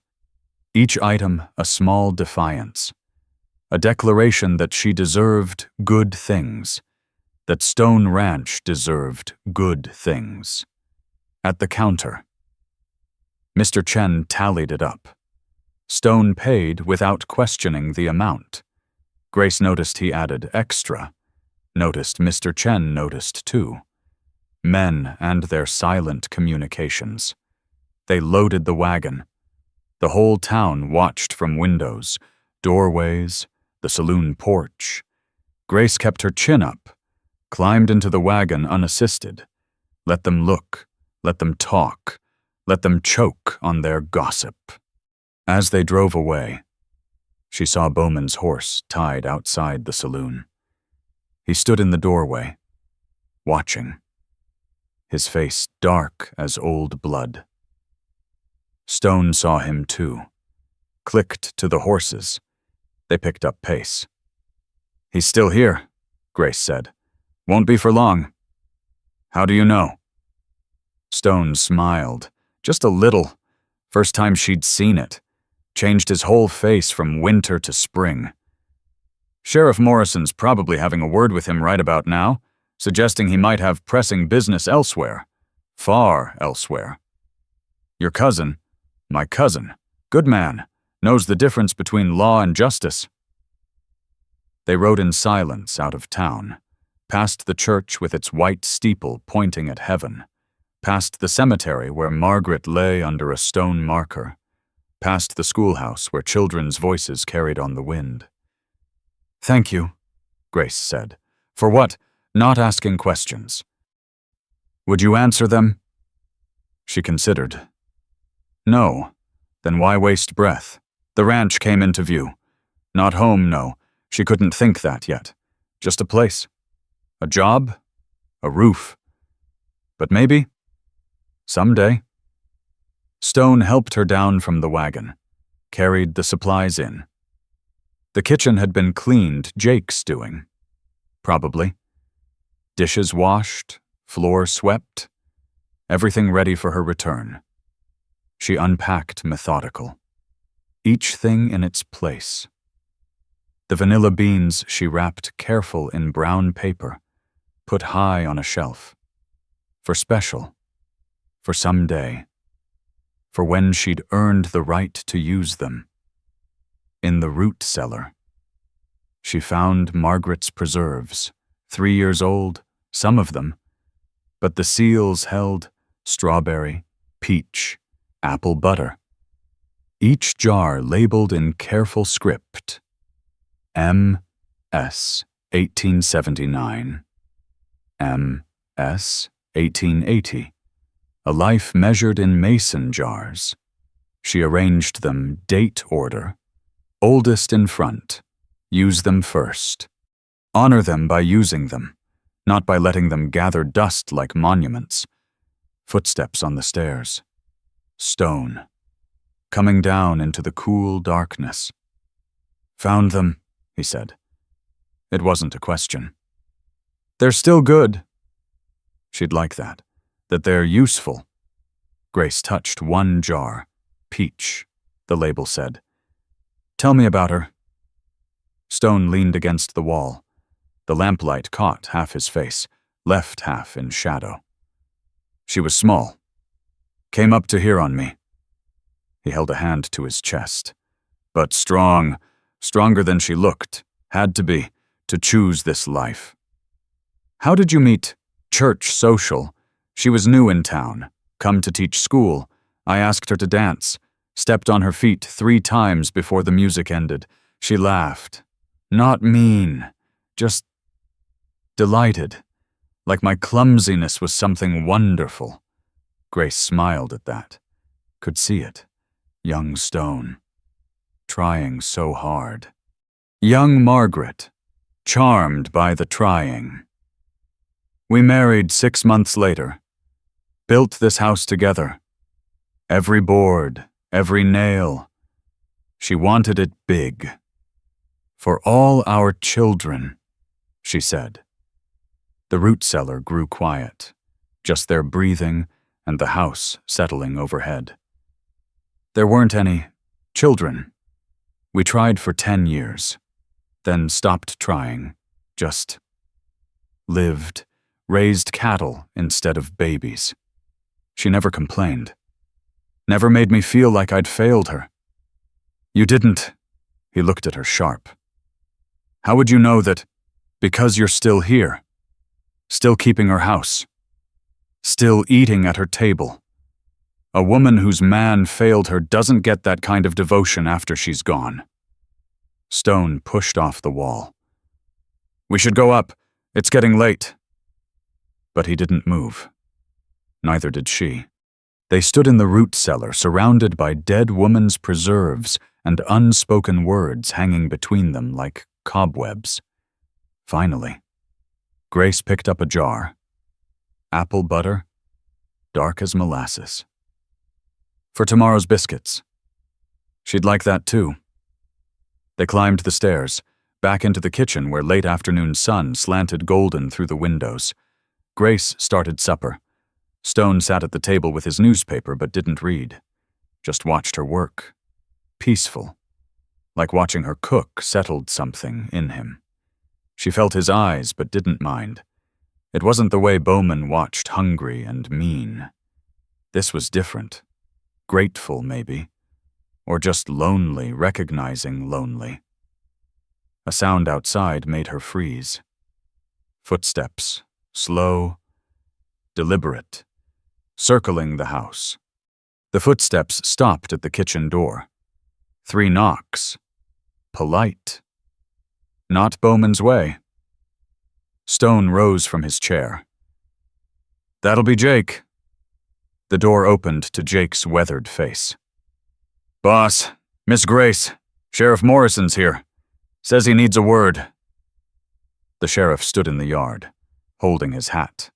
Each item a small defiance, a declaration that she deserved good things, that Stone Ranch deserved good things. At the counter, Mr. Chen tallied it up. Stone paid without questioning the amount. Grace noticed he added extra. Noticed Mr. Chen noticed too. Men and their silent communications. They loaded the wagon. The whole town watched from windows, doorways, the saloon porch. Grace kept her chin up, climbed into the wagon unassisted. Let them look, let them talk, let them choke on their gossip. As they drove away, she saw Bowman's horse tied outside the saloon. He stood in the doorway. watching. His face dark as old blood. Stone saw him too. Clicked to the horses. They picked up pace. "He's still here," Grace said. "Won't be for long." "How do you know?" Stone smiled, just a little. First time she'd seen it. Changed his whole face from winter to spring. "Sheriff Morrison's probably having a word with him right about now, suggesting he might have pressing business elsewhere. Far elsewhere. Your cousin, my cousin, good man, knows the difference between law and justice." They rode in silence out of town, past the church with its white steeple pointing at heaven, past the cemetery where Margaret lay under a stone marker, past the schoolhouse where children's voices carried on the wind. "Thank you," Grace said. "For what? Not asking questions." "Would you answer them?" She considered. "No. Then why waste breath? The ranch came into view. Not home, no. She couldn't think that yet. Just a place. A job. A roof. But maybe. Someday." Stone helped her down from the wagon, carried the supplies in. The kitchen had been cleaned, Jake's doing. Probably. Dishes washed, floor swept, everything ready for her return. She unpacked methodical. Each thing in its place. The vanilla beans she wrapped careful in brown paper, put high on a shelf. For special. For some day. For when she'd earned the right to use them. In the root cellar. She found Margaret's preserves, 3 years old, some of them, but the seals held strawberry, peach, apple butter. Each jar labeled in careful script. M.S. 1879. M.S. 1880. A life measured in mason jars. She arranged them date order. Oldest in front. Use them first. Honor them by using them, not by letting them gather dust like monuments. Footsteps on the stairs. Stone. Coming down into the cool darkness. "Found them," he said. It wasn't a question. "They're still good." She'd like that they're useful. Grace touched one jar. Peach, the label said. "Tell me about her." Stone leaned against the wall. The lamplight caught half his face, left half in shadow. "She was small. Came up to here on me." He held a hand to his chest. "But strong, stronger than she looked, had to be, to choose this life." "How did you meet?" "Church social. She was new in town, come to teach school. I asked her to dance, stepped on her feet 3 times before the music ended. She laughed. Not mean, just delighted, like my clumsiness was something wonderful." Grace smiled at that. Could see it. Young Stone. Trying so hard. Young Margaret. Charmed by the trying. "We married 6 months later. Built this house together. Every board, every nail. She wanted it big. For all our children," she said. The root cellar grew quiet, just their breathing and the house settling overhead. There weren't any children. We tried for 10 years, then stopped trying, just lived, raised cattle instead of babies. She never complained. Never made me feel like I'd failed her. "You didn't," he looked at her sharp. "How would you know that because you're still here, still keeping her house, still eating at her table? A woman whose man failed her doesn't get that kind of devotion after she's gone." Stone pushed off the wall. "We should go up. It's getting late." But he didn't move. Neither did she. They stood in the root cellar, surrounded by dead woman's preserves and unspoken words hanging between them like cobwebs. Finally, Grace picked up a jar, apple butter, dark as molasses. For tomorrow's biscuits. She'd like that too. They climbed the stairs, back into the kitchen where late afternoon sun slanted golden through the windows. Grace started supper. Stone sat at the table with his newspaper but didn't read. Just watched her work. Peaceful. Like watching her cook settled something in him. She felt his eyes but didn't mind. It wasn't the way Bowman watched, hungry and mean. This was different. Grateful, maybe. Or just lonely, recognizing lonely. A sound outside made her freeze. Footsteps, slow, deliberate, circling the house. The footsteps stopped at the kitchen door. 3 knocks. Polite. Not Bowman's way. Stone rose from his chair. "That'll be Jake." The door opened to Jake's weathered face. "Boss, Miss Grace, Sheriff Morrison's here. Says he needs a word." The sheriff stood in the yard, holding his hat.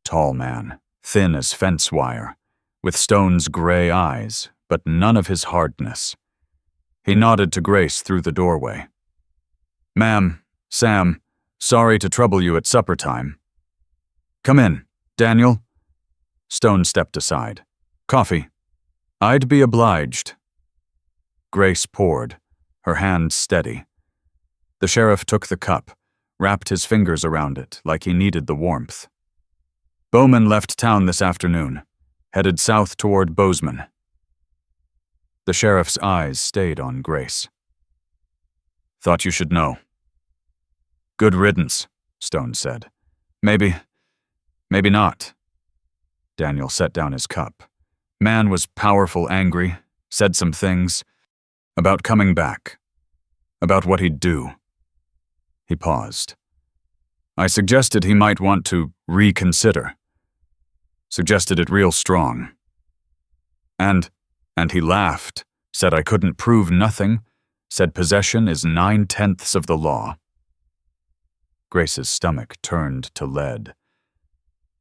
Tall man, thin as fence wire, with Stone's gray eyes, but none of his hardness. He nodded to Grace through the doorway. "Ma'am, Sam, sorry to trouble you at supper time." "Come in, Daniel." Stone stepped aside. "Coffee." "I'd be obliged." Grace poured, her hand steady. The sheriff took the cup, wrapped his fingers around it like he needed the warmth. "Bowman left town this afternoon, headed south toward Bozeman." The sheriff's eyes stayed on Grace. "Thought you should know." "Good riddance," Stone said. Maybe not." Daniel set down his cup. Man was powerful, angry, said some things. About coming back. About what he'd do. He paused. "I suggested he might want to reconsider. Suggested it real strong. And he laughed, said I couldn't prove nothing, said possession is 9/10 of the law." Grace's stomach turned to lead.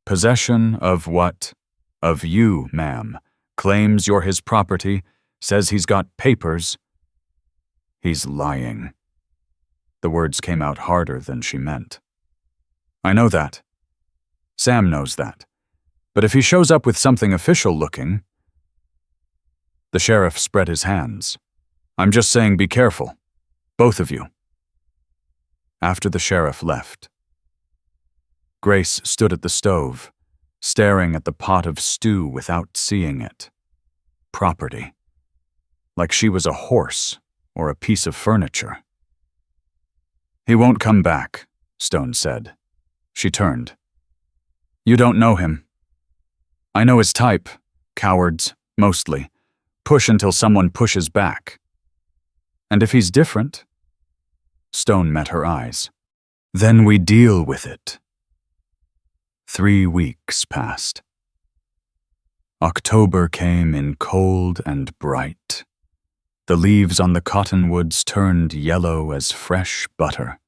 "Possession of what? Of you, ma'am. Claims you're his property, says he's got papers." "He's lying." The words came out harder than she meant. "I know that. Sam knows that. But if he shows up with something official looking..." The sheriff spread his hands. "I'm just saying be careful. Both of you." After the sheriff left, Grace stood at the stove, staring at the pot of stew without seeing it. Property. Like she was a horse or a piece of furniture. "He won't come back," Stone said. She turned. "You don't know him." "I know his type. Cowards, mostly. Push until someone pushes back." "And if he's different?" Stone met her eyes. "Then we deal with it." 3 weeks passed. October came in cold and bright. The leaves on the cottonwoods turned yellow as fresh butter.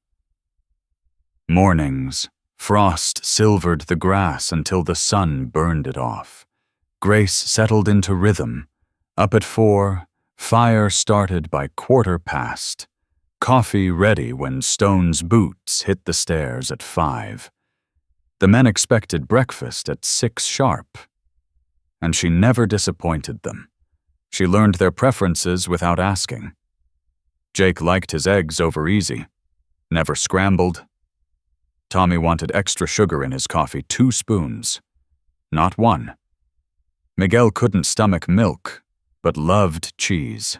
Mornings, frost silvered the grass until the sun burned it off. Grace settled into rhythm. Up at 4, fire started by 1/4 past. Coffee ready when Stone's boots hit the stairs at 5. The men expected breakfast at 6 sharp. And she never disappointed them. She learned their preferences without asking. Jake liked his eggs over easy. Never scrambled. Tommy wanted extra sugar in his coffee, 2 spoons. Not 1. Miguel couldn't stomach milk, but loved cheese.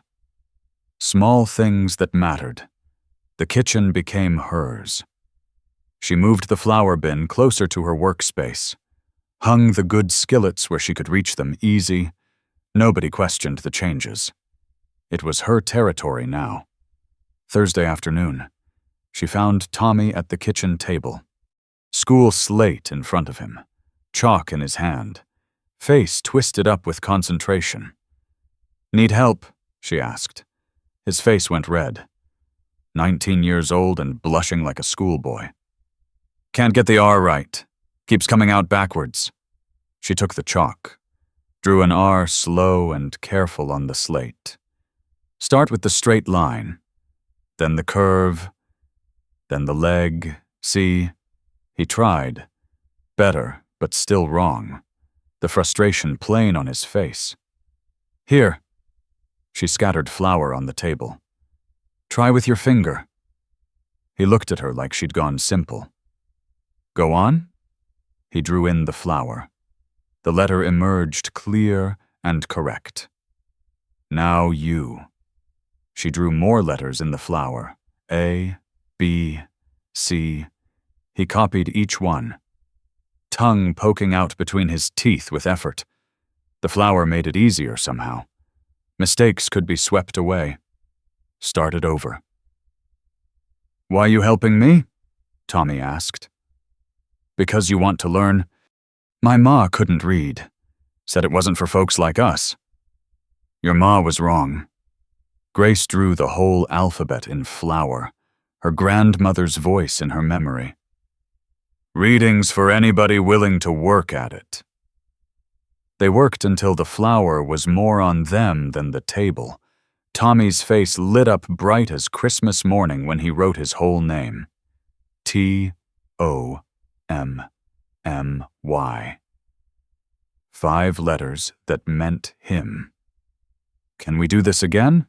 Small things that mattered. The kitchen became hers. She moved the flour bin closer to her workspace, hung the good skillets where she could reach them easy. Nobody questioned the changes. It was her territory now. Thursday afternoon, she found Tommy at the kitchen table. School slate in front of him, chalk in his hand, face twisted up with concentration. "Need help?" she asked. His face went red. 19 years old and blushing like a schoolboy. "Can't get the R right," Keeps coming out backwards. She took the chalk, drew an R slow and careful on the slate. Start with the straight line, then the curve, then the leg. See? He tried. Better, but still wrong. The frustration plain on his face. Here. She scattered flour on the table. Try with your finger. He looked at her like she'd gone simple. Go on? He drew in the flour. The letter emerged clear and correct. Now you. She drew more letters in the flour. A, B, C. He copied each one. Tongue poking out between his teeth with effort. The flour made it easier somehow. Mistakes could be swept away. Started over. Why you helping me? Tommy asked. Because you want to learn. My ma couldn't read. Said it wasn't for folks like us. Your ma was wrong. Grace drew the whole alphabet in flour, her grandmother's voice in her memory. Reading's for anybody willing to work at it. They worked until the flour was more on them than the table. Tommy's face lit up bright as Christmas morning when he wrote his whole name. T-O-M-M-Y. 5 letters that meant him. Can we do this again?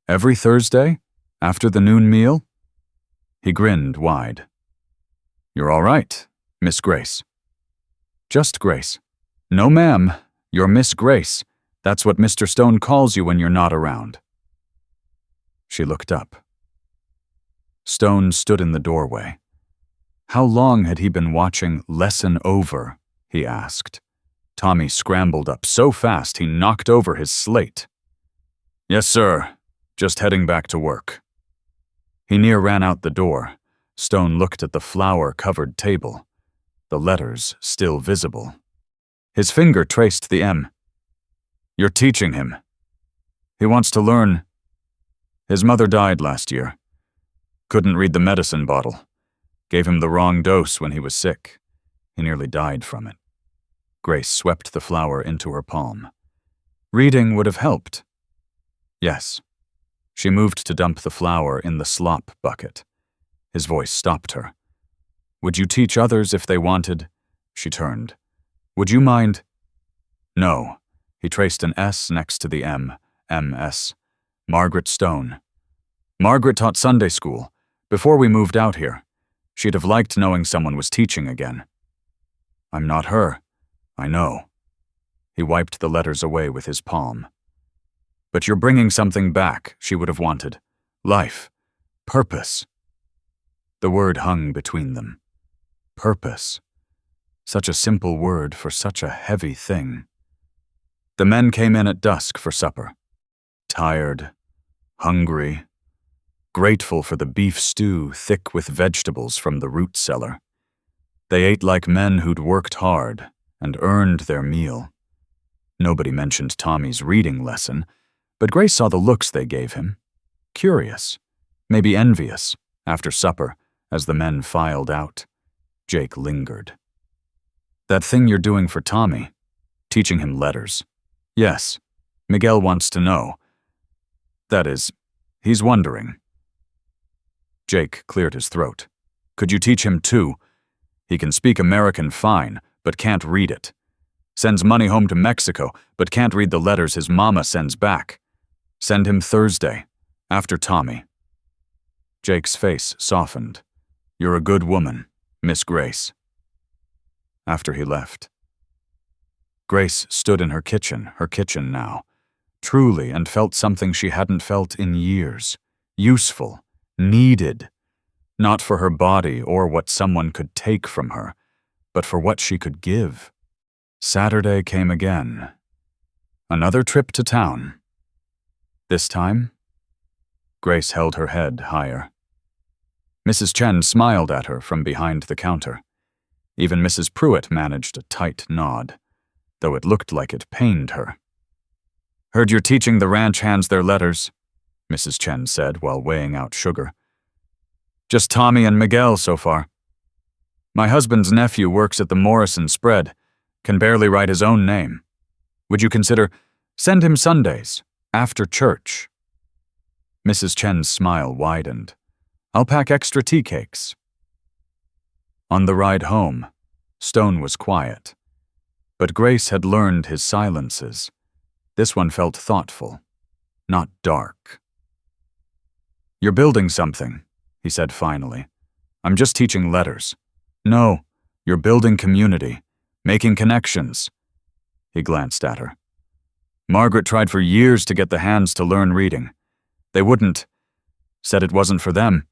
Every Thursday? After the noon meal? He grinned wide. You're all right, Miss Grace. Just Grace. No, ma'am. You're Miss Grace. That's what Mr. Stone calls you when you're not around. She looked up. Stone stood in the doorway. How long had he been watching Lesson Over? He asked. Tommy scrambled up so fast he knocked over his slate. Yes, sir. Just heading back to work. He near ran out the door. Stone looked at the flour-covered table, the letters still visible. His finger traced the M. You're teaching him. He wants to learn. His mother died last year. Couldn't read the medicine bottle. Gave him the wrong dose when he was sick. He nearly died from it. Grace swept the flour into her palm. Reading would have helped. Yes. She moved to dump the flour in the slop bucket. His voice stopped her. Would you teach others if they wanted? She turned. Would you mind? No. He traced an S next to the M. M.S. Margaret Stone. Margaret taught Sunday school. Before we moved out here. She'd have liked knowing someone was teaching again. I'm not her. I know. He wiped the letters away with his palm. But you're bringing something back she would have wanted. Life. Purpose. The word hung between them. Purpose. Such a simple word for such a heavy thing. The men came in at dusk for supper. Tired, hungry, grateful for the beef stew thick with vegetables from the root cellar. They ate like men who'd worked hard and earned their meal. Nobody mentioned Tommy's reading lesson, but Grace saw the looks they gave him. Curious, maybe envious, after supper, as the men filed out. Jake lingered. That thing you're doing for Tommy, teaching him letters. Yes, Miguel wants to know. That is, he's wondering. Jake cleared his throat. Could you teach him too? He can speak American fine, but can't read it. Sends money home to Mexico, but can't read the letters his mama sends back. Send him Thursday, after Tommy. Jake's face softened. You're a good woman, Miss Grace. After he left. Grace stood in her kitchen now, truly, and felt something she hadn't felt in years. Useful, needed. Not for her body or what someone could take from her, but for what she could give. Saturday came again. Another trip to town. This time, Grace held her head higher. Mrs. Chen smiled at her from behind the counter. Even Mrs. Pruitt managed a tight nod, though it looked like it pained her. Heard you're teaching the ranch hands their letters, Mrs. Chen said while weighing out sugar. Just Tommy and Miguel so far. My husband's nephew works at the Morrison Spread, can barely write his own name. Would you consider send him Sundays, after church?" Mrs. Chen's smile widened. "I'll pack extra tea cakes." On the ride home, Stone was quiet. But Grace had learned his silences. This one felt thoughtful, not dark. "You're building something," he said finally. "I'm just teaching letters." "No, you're building community, making connections." He glanced at her. "Margaret tried for years to get the hands to learn reading. They wouldn't. Said it wasn't for them.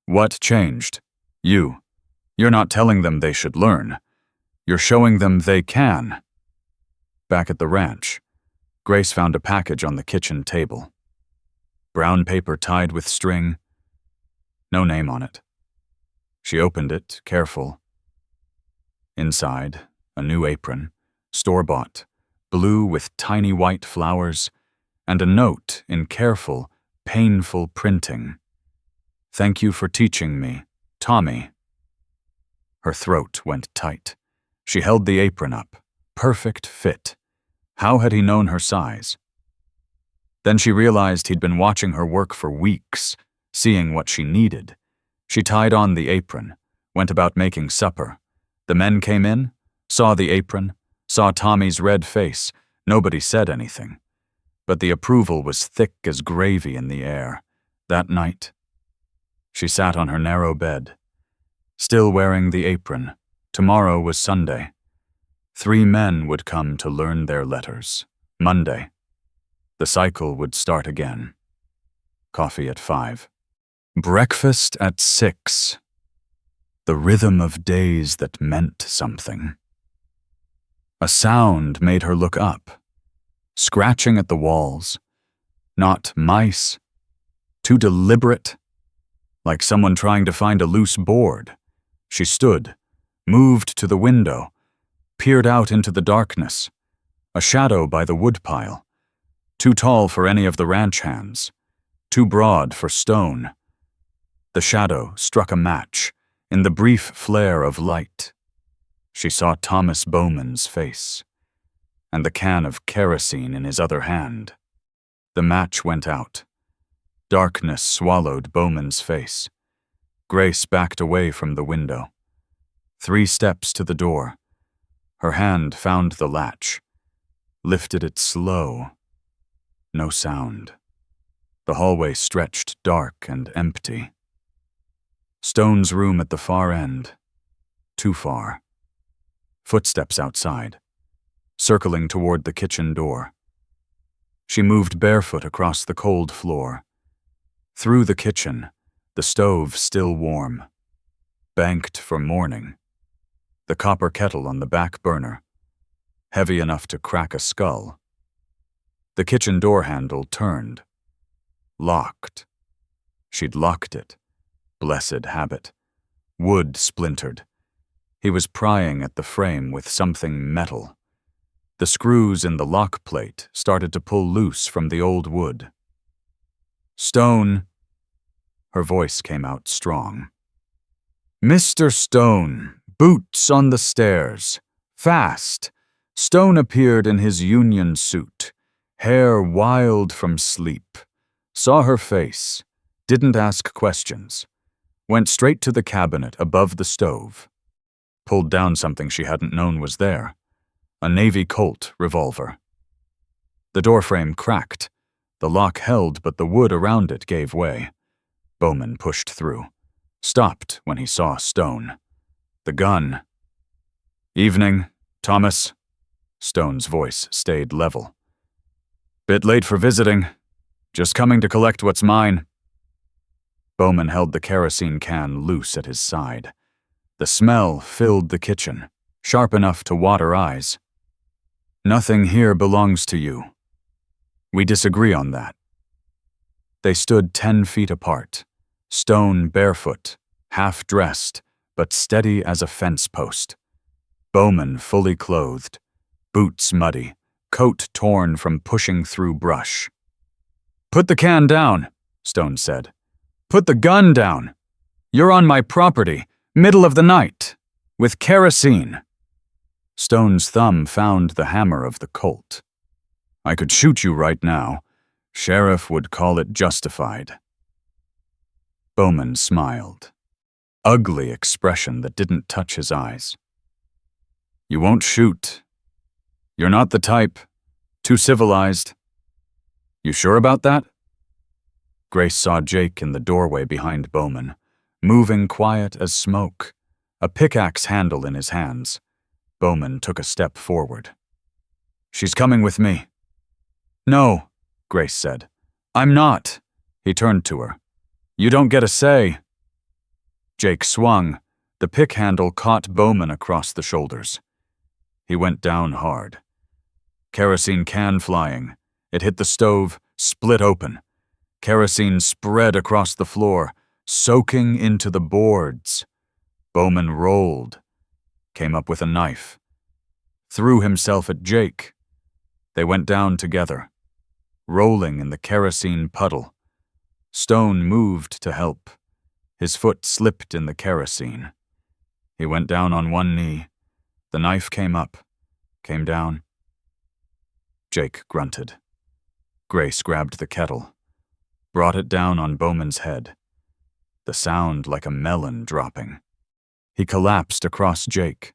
What changed? You. You're not telling them they should learn. You're showing them they can." Back at the ranch, Grace found a package on the kitchen table. Brown paper tied with string. No name on it. She opened it, careful. Inside, a new apron, store-bought, blue with tiny white flowers, and a note in careful, painful printing. "Thank you for teaching me, Tommy." Her throat went tight. She held the apron up. Perfect fit. How had he known her size? Then she realized he'd been watching her work for weeks, seeing what she needed. She tied on the apron, went about making supper. The men came in, saw the apron, saw Tommy's red face. Nobody said anything. But the approval was thick as gravy in the air. That night, she sat on her narrow bed, still wearing the apron. Tomorrow was Sunday. 3 men would come to learn their letters. Monday. The cycle would start again. Coffee at 5. Breakfast at 6. The rhythm of days that meant something. A sound made her look up. Scratching at the walls. Not mice. Too deliberate. Like someone trying to find a loose board. She stood, moved to the window, peered out into the darkness. A shadow by the woodpile. Too tall for any of the ranch hands. Too broad for Stone. The shadow struck a match in the brief flare of light. She saw Thomas Bowman's face, and the can of kerosene in his other hand. The match went out. Darkness swallowed Bowman's face. Grace backed away from the window. 3 steps to the door. Her hand found the latch. Lifted it slow. No sound. The hallway stretched dark and empty. Stone's room at the far end. Too far. Footsteps outside, circling toward the kitchen door. She moved barefoot across the cold floor. Through the kitchen, the stove still warm. Banked for morning. The copper kettle on the back burner, heavy enough to crack a skull. The kitchen door handle turned. Locked. She'd locked it. Blessed habit. Wood splintered. He was prying at the frame with something metal. The screws in the lock plate started to pull loose from the old wood. "Stone." Her voice came out strong. "Mr. Stone, boots on the stairs. Fast." Stone appeared in his union suit, hair wild from sleep. Saw her face, didn't ask questions. Went straight to the cabinet above the stove. Pulled down something she hadn't known was there. A Navy Colt revolver. The doorframe cracked. The lock held, but the wood around it gave way. Bowman pushed through. Stopped when he saw Stone. The gun. "Evening, Thomas." Stone's voice stayed level. "Bit late for visiting. Just coming to collect what's mine." Bowman held the kerosene can loose at his side. The smell filled the kitchen, sharp enough to water eyes. "Nothing here belongs to you. We disagree on that." They stood 10 feet apart, Stone barefoot, half-dressed, but steady as a fence post. Bowman fully clothed, boots muddy, coat torn from pushing through brush. "Put the can down," Stone said. "Put the gun down. You're on my property. Middle of the night. With kerosene. Stone's thumb found the hammer of the Colt. I could shoot you right now. Sheriff would call it justified. Bowman smiled. Ugly expression that didn't touch his eyes. You won't shoot. You're not the type. Too civilized. You sure about that? Grace saw Jake in the doorway behind Bowman, moving quiet as smoke, a pickaxe handle in his hands. Bowman took a step forward. She's coming with me. No, Grace said. I'm not. He turned to her. You don't get a say. Jake swung. The pick handle caught Bowman across the shoulders. He went down hard. Kerosene can flying. It hit the stove, split open. Kerosene spread across the floor, soaking into the boards. Bowman rolled, came up with a knife, threw himself at Jake. They went down together, rolling in the kerosene puddle. Stone moved to help. His foot slipped in the kerosene. He went down on one knee. The knife came up, came down. Jake grunted. Grace grabbed the kettle, brought it down on Bowman's head. The sound like a melon dropping. He collapsed across Jake.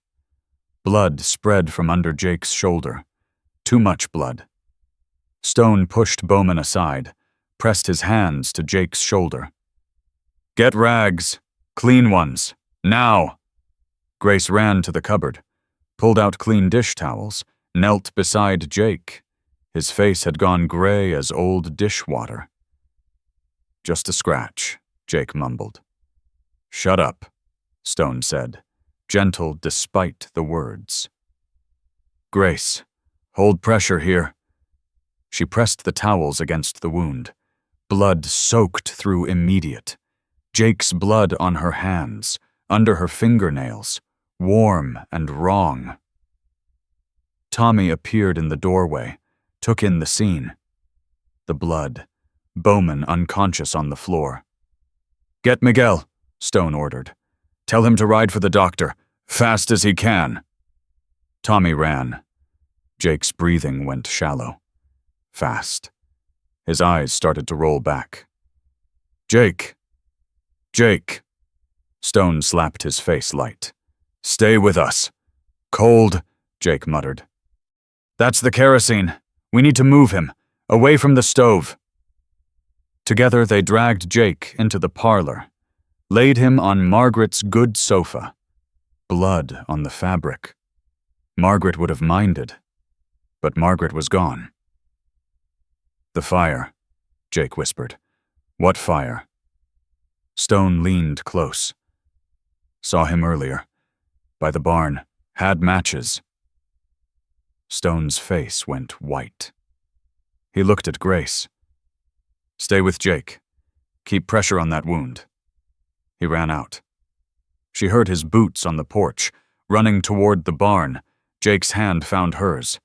Blood spread from under Jake's shoulder. Too much blood. Stone pushed Bowman aside, pressed his hands to Jake's shoulder. Get rags. Clean ones. Now. Grace ran to the cupboard, pulled out clean dish towels, knelt beside Jake. His face had gone gray as old dishwater. Just a scratch, Jake mumbled. Shut up, Stone said, gentle despite the words. Grace, hold pressure here. She pressed the towels against the wound. Blood soaked through immediate. Jake's blood on her hands, under her fingernails, warm and wrong. Tommy appeared in the doorway, took in the scene. The blood. Bowman unconscious on the floor. Get Miguel, Stone ordered. Tell him to ride for the doctor, fast as he can. Tommy ran. Jake's breathing went shallow. Fast. His eyes started to roll back. Jake. Jake. Stone slapped his face light. Stay with us. Cold, Jake muttered. That's the kerosene. We need to move him, away from the stove. Together they dragged Jake into the parlor, laid him on Margaret's good sofa. Blood on the fabric. Margaret would have minded, but Margaret was gone. The fire, Jake whispered. What fire? Stone leaned close. Saw him earlier. By the barn. Had matches. Stone's face went white. He looked at Grace. Stay with Jake. Keep pressure on that wound. He ran out. She heard his boots on the porch, running toward the barn. Jake's hand found hers.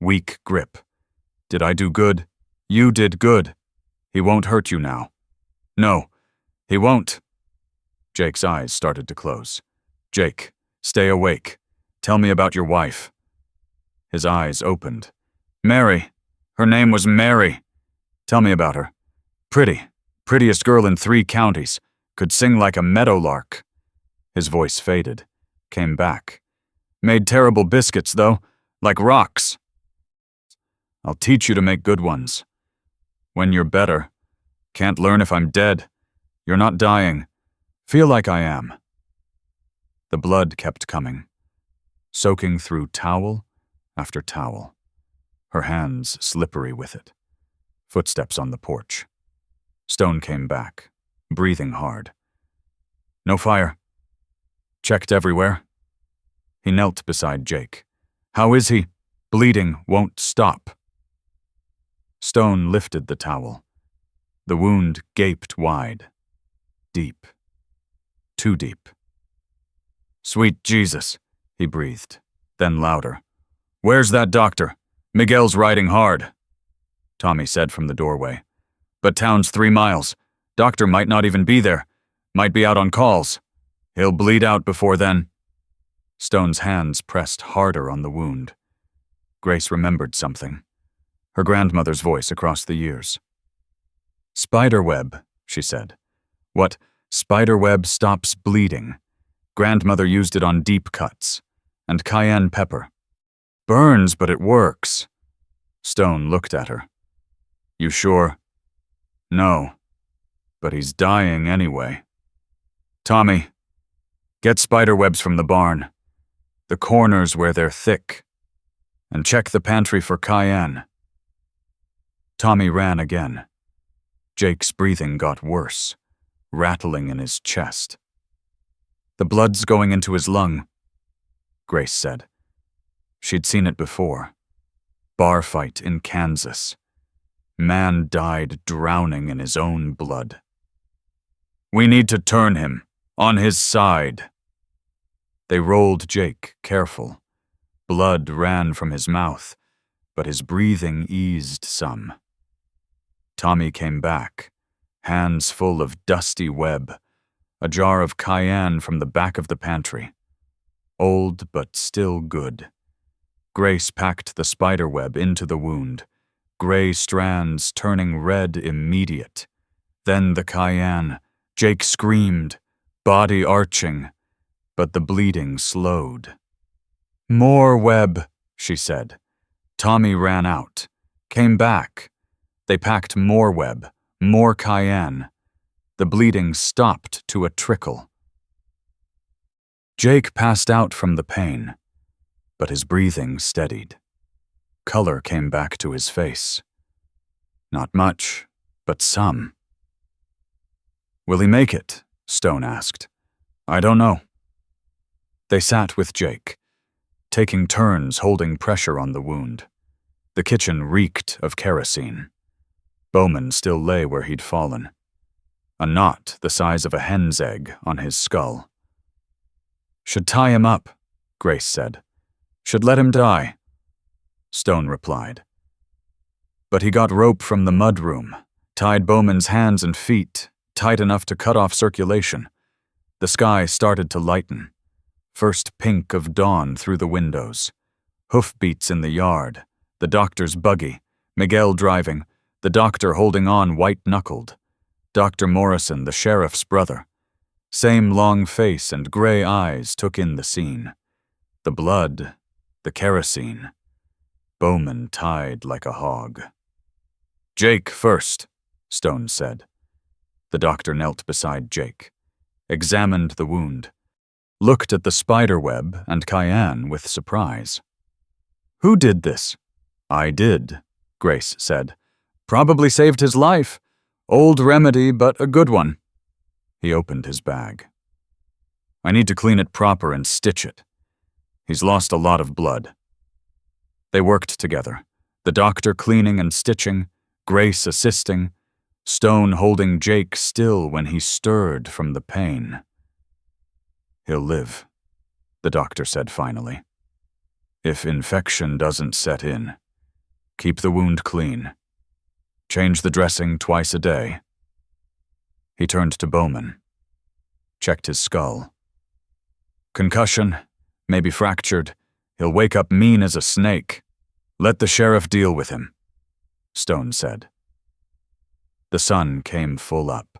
Weak grip. Did I do good? You did good. He won't hurt you now. No, he won't. Jake's eyes started to close. Jake, stay awake. Tell me about your wife. His eyes opened. Mary. Her name was Mary. Tell me about her. Prettiest girl in 3 counties. Could sing like a meadowlark. His voice faded. Came back. Made terrible biscuits, though. Like rocks. I'll teach you to make good ones. When you're better. Can't learn if I'm dead. You're not dying. Feel like I am. The blood kept coming. Soaking through towel after towel. Her hands slippery with it. Footsteps on the porch. Stone came back, breathing hard. No fire. Checked everywhere. He knelt beside Jake. How is he? Bleeding won't stop. Stone lifted the towel. The wound gaped wide. Deep. Too deep. Sweet Jesus, he breathed, then louder. Where's that doctor? Miguel's riding hard. Tommy said from the doorway. But town's 3 miles. Doctor might not even be there. Might be out on calls. He'll bleed out before then. Stone's hands pressed harder on the wound. Grace remembered something. Her grandmother's voice across the years. "Spiderweb," she said. "What? Spiderweb stops bleeding. Grandmother used it on deep cuts. And cayenne pepper. Burns, but it works." Stone looked at her. "You sure?" "No. But he's dying anyway. Tommy, get spiderwebs from the barn. The corners where they're thick. And check the pantry for cayenne." Tommy ran again. Jake's breathing got worse, rattling in his chest. "The blood's going into his lung," Grace said. She'd seen it before. Bar fight in Kansas. Man died drowning in his own blood. "We need to turn him, on his side." They rolled Jake, careful. Blood ran from his mouth, but his breathing eased some. Tommy came back, hands full of dusty web, a jar of cayenne from the back of the pantry. Old, but still good. Grace packed the spiderweb into the wound, gray strands turning red immediate. Then the cayenne. Jake screamed, body arching, but the bleeding slowed. "More web," she said. Tommy ran out, came back. They packed more web, more cayenne. The bleeding stopped to a trickle. Jake passed out from the pain, but his breathing steadied. Color came back to his face. Not much, but some. "Will he make it?" Stone asked. "I don't know." They sat with Jake, taking turns holding pressure on the wound. The kitchen reeked of kerosene. Bowman still lay where he'd fallen. A knot the size of a hen's egg on his skull. "Should tie him up," Grace said. "Should let him die." Stone replied. But he got rope from the mudroom, tied Bowman's hands and feet, tight enough to cut off circulation. The sky started to lighten. First pink of dawn through the windows. Hoofbeats in the yard. The doctor's buggy. Miguel driving. The doctor holding on white-knuckled. Dr. Morrison, the sheriff's brother. Same long face and gray eyes took in the scene. The blood, the kerosene. Bowman tied like a hog. "Jake first," Stone said. The doctor knelt beside Jake, examined the wound, looked at the spiderweb and cayenne with surprise. "Who did this?" "I did," Grace said. "Probably saved his life. Old remedy, but a good one." He opened his bag. "I need to clean it proper and stitch it. He's lost a lot of blood." They worked together, the doctor cleaning and stitching, Grace assisting, Stone holding Jake still when he stirred from the pain. "He'll live," the doctor said finally. "If infection doesn't set in. Keep the wound clean. Change the dressing twice a day." He turned to Bowman. Checked his skull. "Concussion, maybe fractured. He'll wake up mean as a snake. Let the sheriff deal with him," Stone said. The sun came full up.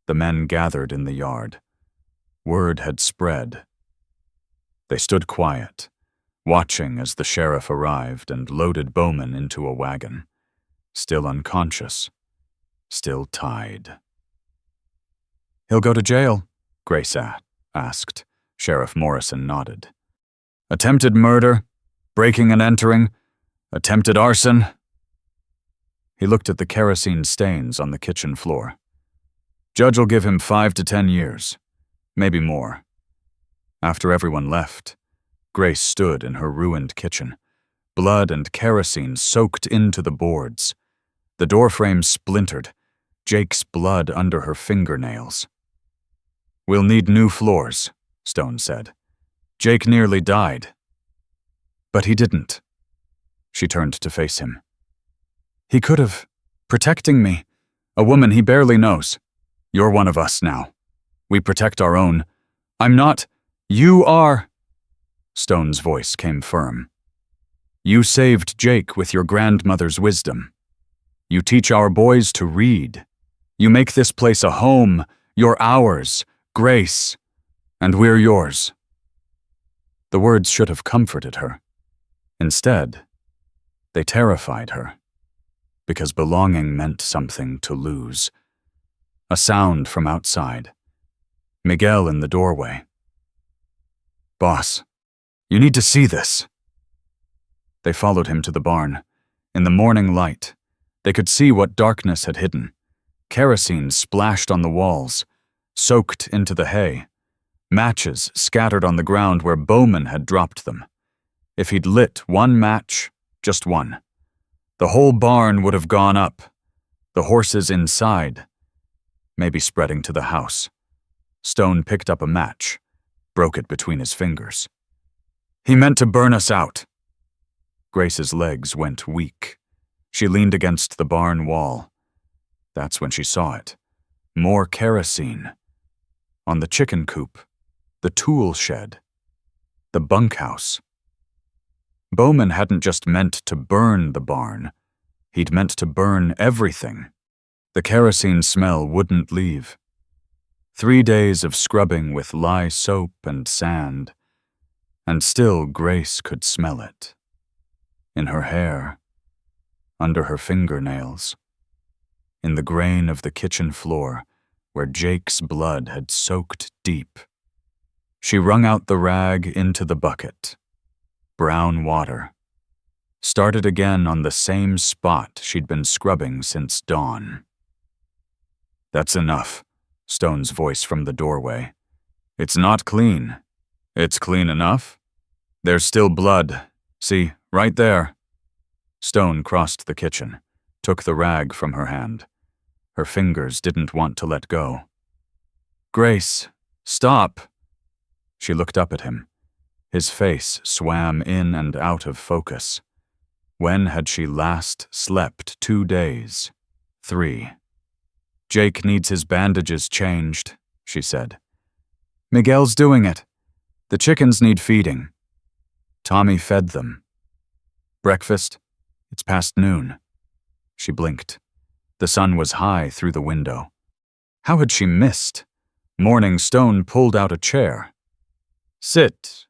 The men gathered in the yard. Word had spread. They stood quiet, watching as the sheriff arrived and loaded Bowman into a wagon. Still unconscious, still tied. "He'll go to jail?" Grace asked. Sheriff Morrison nodded. "Attempted murder, breaking and entering, attempted arson." He looked at the kerosene stains on the kitchen floor. "Judge will give him 5 to 10 years, maybe more." After everyone left, Grace stood in her ruined kitchen, blood and kerosene soaked into the boards. The doorframe splintered, Jake's blood under her fingernails. "We'll need new floors," Stone said. "Jake nearly died." "But he didn't." She turned to face him. "He could have. Protecting me. A woman he barely knows. You're one of us now. We protect our own. I'm not. You are. Stone's voice came firm. You saved Jake with your grandmother's wisdom. You teach our boys to read. You make this place a home. You're ours, Grace, and we're yours. The words should have comforted her. Instead, they terrified her, because belonging meant something to lose. A sound from outside. Miguel in the doorway. Boss, you need to see this. They followed him to the barn. In the morning light, they could see what darkness had hidden. Kerosene splashed on the walls, soaked into the hay. Matches scattered on the ground where Bowman had dropped them. If he'd lit one match, just one, the whole barn would have gone up. The horses inside, maybe spreading to the house. Stone picked up a match, broke it between his fingers. He meant to burn us out. Grace's legs went weak. She leaned against the barn wall. That's when she saw it. More kerosene. On the chicken coop, the tool shed, the bunkhouse. Bowman hadn't just meant to burn the barn. He'd meant to burn everything. The kerosene smell wouldn't leave. 3 days of scrubbing with lye soap and sand, and still Grace could smell it. In her hair, under her fingernails, in the grain of the kitchen floor where Jake's blood had soaked deep. She wrung out the rag into the bucket. Brown water. Started again on the same spot she'd been scrubbing since dawn. That's enough, Stone's voice from the doorway. It's not clean. It's clean enough. There's still blood. See, right there. Stone crossed the kitchen, took the rag from her hand. Her fingers didn't want to let go. Grace, stop. She looked up at him. His face swam in and out of focus. When had she last slept? 2 days. 3. Jake needs his bandages changed, she said. Miguel's doing it. The chickens need feeding. Tommy fed them. Breakfast? It's past noon. She blinked. The sun was high through the window. How had she missed? Morning Stone pulled out a chair. Sit.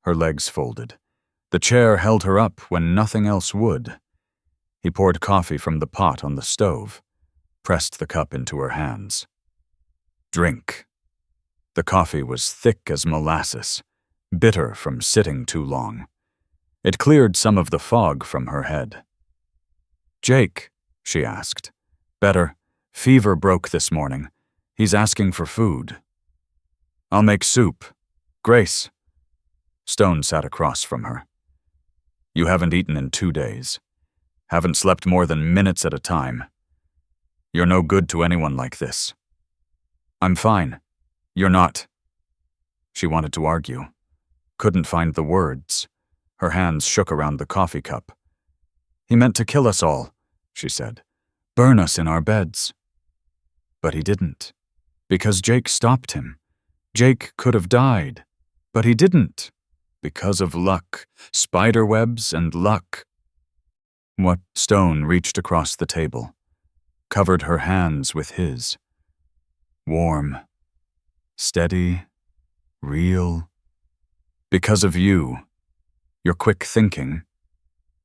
Her legs folded. The chair held her up when nothing else would. He poured coffee from the pot on the stove, pressed the cup into her hands. Drink. The coffee was thick as molasses, bitter from sitting too long. It cleared some of the fog from her head. Jake, she asked. Better. Fever broke this morning. He's asking for food. I'll make soup. Grace. Stone sat across from her. You haven't eaten in 2 days. Haven't slept more than minutes at a time. You're no good to anyone like this. I'm fine. You're not. She wanted to argue. Couldn't find the words. Her hands shook around the coffee cup. He meant to kill us all, she said. Burn us in our beds. But he didn't. Because Jake stopped him. Jake could have died. But he didn't. Because of luck. Spider webs and luck. What? Stone reached across the table, covered her hands with his. Warm. Steady. Real. Because of you. Your quick thinking.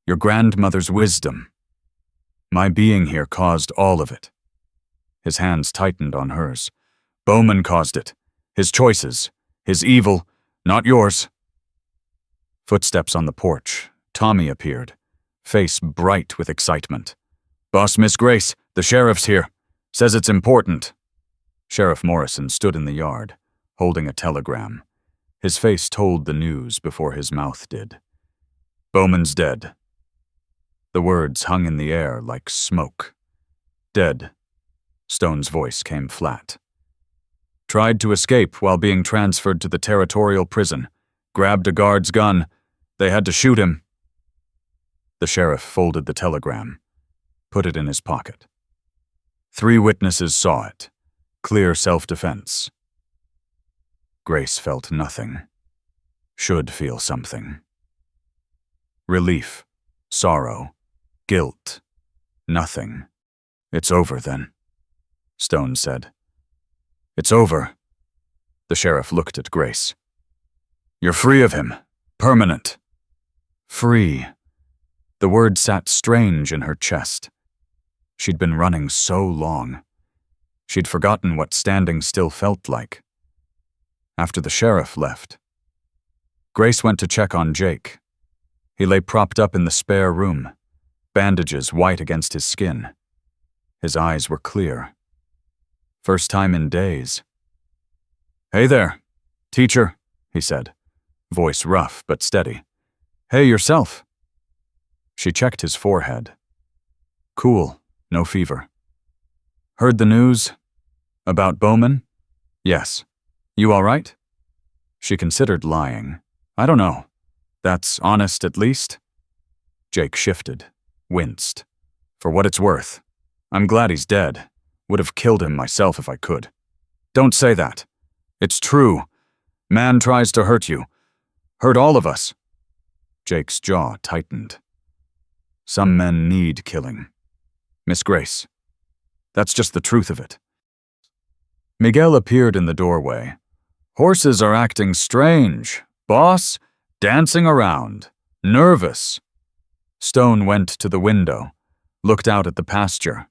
Your grandmother's wisdom. My being here caused all of it. His hands tightened on hers. Bowman caused it. His choices. His evil. Not yours. Footsteps on the porch. Tommy appeared, face bright with excitement. Boss, Miss Grace, the sheriff's here. Says it's important. Sheriff Morrison stood in the yard, holding a telegram. His face told the news before his mouth did. Bowman's dead. The words hung in the air like smoke. Dead. Stone's voice came flat. Tried to escape while being transferred to the territorial prison. Grabbed a guard's gun. They had to shoot him. The sheriff folded the telegram, put it in his pocket. 3 witnesses saw it. Clear self-defense. Grace felt nothing. Should feel something. Relief, sorrow, guilt, nothing. It's over then, Stone said. It's over. The sheriff looked at Grace. You're free of him. Permanent. Free. The word sat strange in her chest. She'd been running so long. She'd forgotten what standing still felt like. After the sheriff left, Grace went to check on Jake. He lay propped up in the spare room, bandages white against his skin. His eyes were clear. First time in days. Hey there, teacher, he said, voice rough but steady. Hey, yourself. She checked his forehead. Cool, no fever. Heard the news? About Bowman? Yes. You all right? She considered lying. I don't know. That's honest at least? Jake shifted, winced. For what it's worth. I'm glad he's dead. Would have killed him myself if I could. Don't say that. It's true. Man tries to hurt you. Hurt all of us. Jake's jaw tightened. Some men need killing. Miss Grace. That's just the truth of it. Miguel appeared in the doorway. Horses are acting strange. Boss, dancing around. Nervous. Stone went to the window, looked out at the pasture.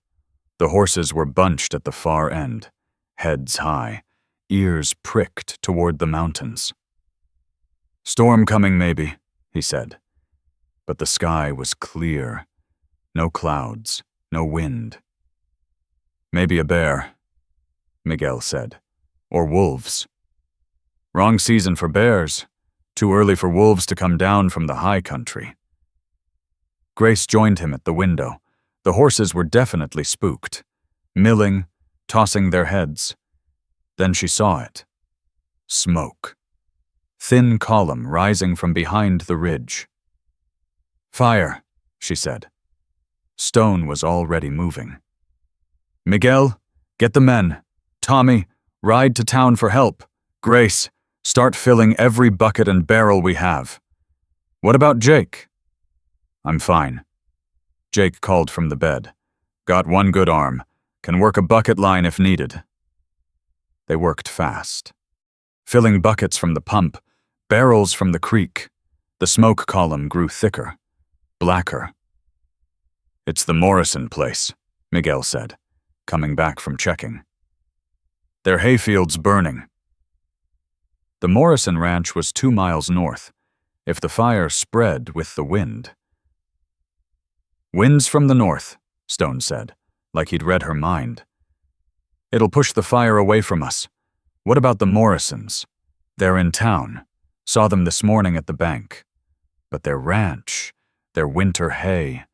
The horses were bunched at the far end, heads high, ears pricked toward the mountains. Storm coming maybe, he said. But the sky was clear. No clouds, no wind. Maybe a bear, Miguel said. Or wolves. Wrong season for bears. Too early for wolves to come down from the high country. Grace joined him at the window. The horses were definitely spooked, milling, tossing their heads. Then she saw it. Smoke. Thin column rising from behind the ridge. Fire, she said. Stone was already moving. Miguel, get the men. Tommy, ride to town for help. Grace, start filling every bucket and barrel we have. What about Jake? I'm fine. Jake called from the bed. Got one good arm. Can work a bucket line if needed. They worked fast. Filling buckets from the pump, barrels from the creek. The smoke column grew thicker, blacker. It's the Morrison place, Miguel said, coming back from checking. Their hayfield's burning. The Morrison ranch was 2 miles north. If the fire spread with the wind. Winds from the north, Stone said, like he'd read her mind. It'll push the fire away from us. What about the Morrisons? They're in town. Saw them this morning at the bank. But their ranch, their winter hay,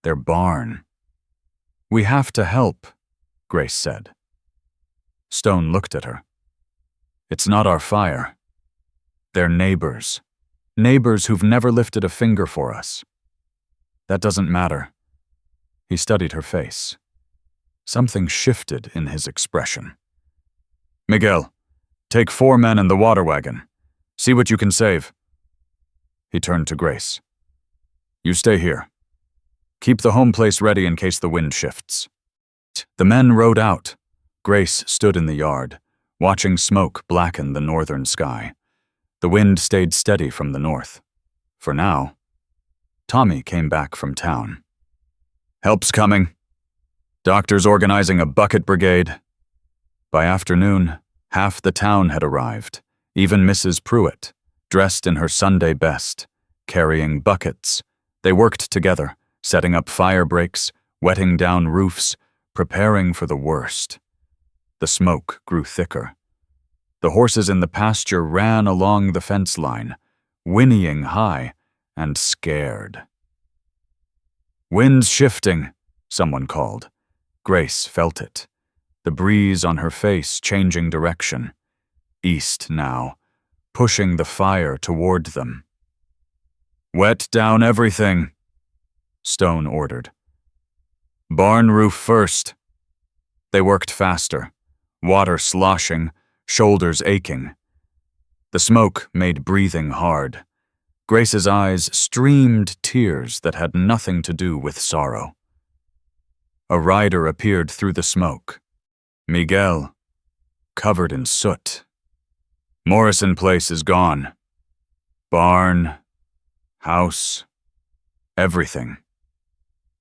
their barn. We have to help, Grace said. Stone looked at her. It's not our fire. They're neighbors. Neighbors who've never lifted a finger for us. That doesn't matter. He studied her face. Something shifted in his expression. Miguel, take 4 men in the water wagon. See what you can save. He turned to Grace. You stay here. Keep the home place ready in case the wind shifts. The men rode out. Grace stood in the yard, watching smoke blacken the northern sky. The wind stayed steady from the north. For now. Tommy came back from town. Help's coming. Doctor's organizing a bucket brigade. By afternoon, half the town had arrived, even Mrs. Pruitt, dressed in her Sunday best, carrying buckets. They worked together, setting up fire breaks, wetting down roofs, preparing for the worst. The smoke grew thicker. The horses in the pasture ran along the fence line, whinnying high and scared. Wind's shifting, someone called. Grace felt it. The breeze on her face changing direction. East now, pushing the fire toward them. Wet down everything, Stone ordered. Barn roof first. They worked faster, water sloshing, shoulders aching. The smoke made breathing hard. Grace's eyes streamed tears that had nothing to do with sorrow. A rider appeared through the smoke. Miguel, covered in soot. Morrison Place is gone. Barn, house, everything.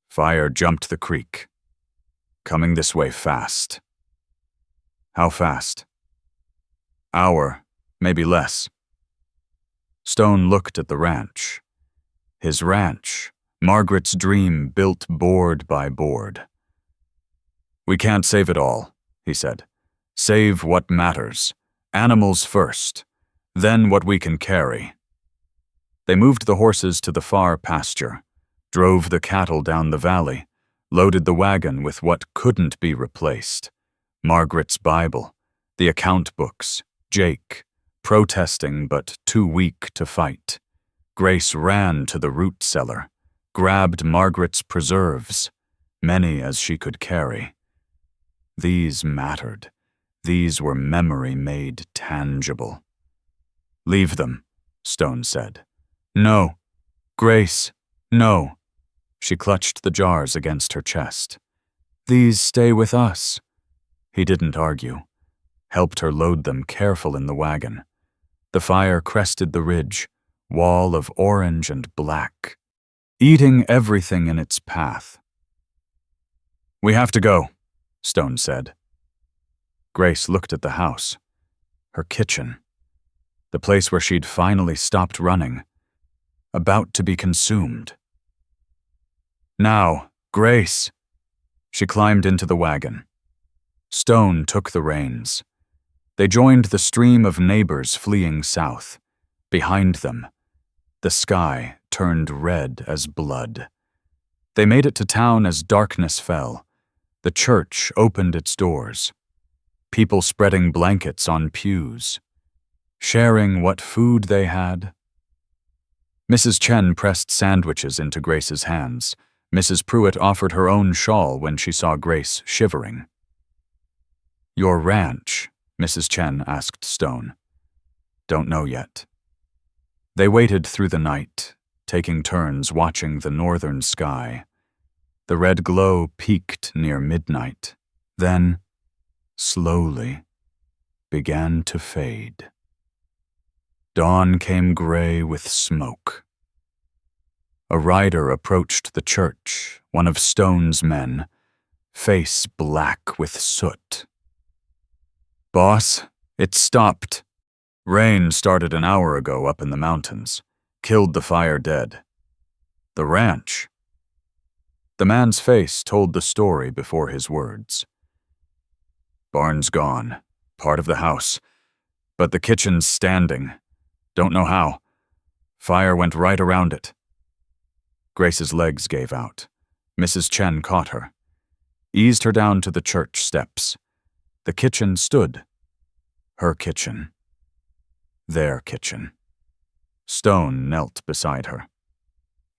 Fire jumped the creek. Coming this way fast. How fast? Hour, maybe less. Stone looked at the ranch. His ranch, Margaret's dream built board by board. We can't save it all, he said. Save what matters. Animals first, then what we can carry. They moved the horses to the far pasture, drove the cattle down the valley, loaded the wagon with what couldn't be replaced. Margaret's Bible, the account books, Jake, protesting but too weak to fight. Grace ran to the root cellar, grabbed Margaret's preserves, many as she could carry. These mattered. These were memory made tangible. Leave them, Stone said. No. Grace, no. She clutched the jars against her chest. These stay with us. He didn't argue. Helped her load them careful in the wagon. The fire crested the ridge, wall of orange and black, eating everything in its path. We have to go, Stone said. Grace looked at the house, her kitchen, the place where she'd finally stopped running, about to be consumed. Now, Grace! She climbed into the wagon. Stone took the reins. They joined the stream of neighbors fleeing south. Behind them, the sky turned red as blood. They made it to town as darkness fell. The church opened its doors. People spreading blankets on pews, sharing what food they had. Mrs. Chen pressed sandwiches into Grace's hands. Mrs. Pruitt offered her own shawl when she saw Grace shivering. Your ranch? Mrs. Chen asked Stone. Don't know yet. They waited through the night, taking turns watching the northern sky. The red glow peaked near midnight, then, slowly, began to fade. Dawn came gray with smoke. A rider approached the church, one of Stone's men, face black with soot. Boss, it stopped. Rain started an hour ago up in the mountains, killed the fire dead. The ranch. The man's face told the story before his words. Barn's gone, part of the house, but the kitchen's standing. Don't know how. Fire went right around it. Grace's legs gave out. Mrs. Chen caught her, eased her down to the church steps. The kitchen stood. Her kitchen. Their kitchen. Stone knelt beside her.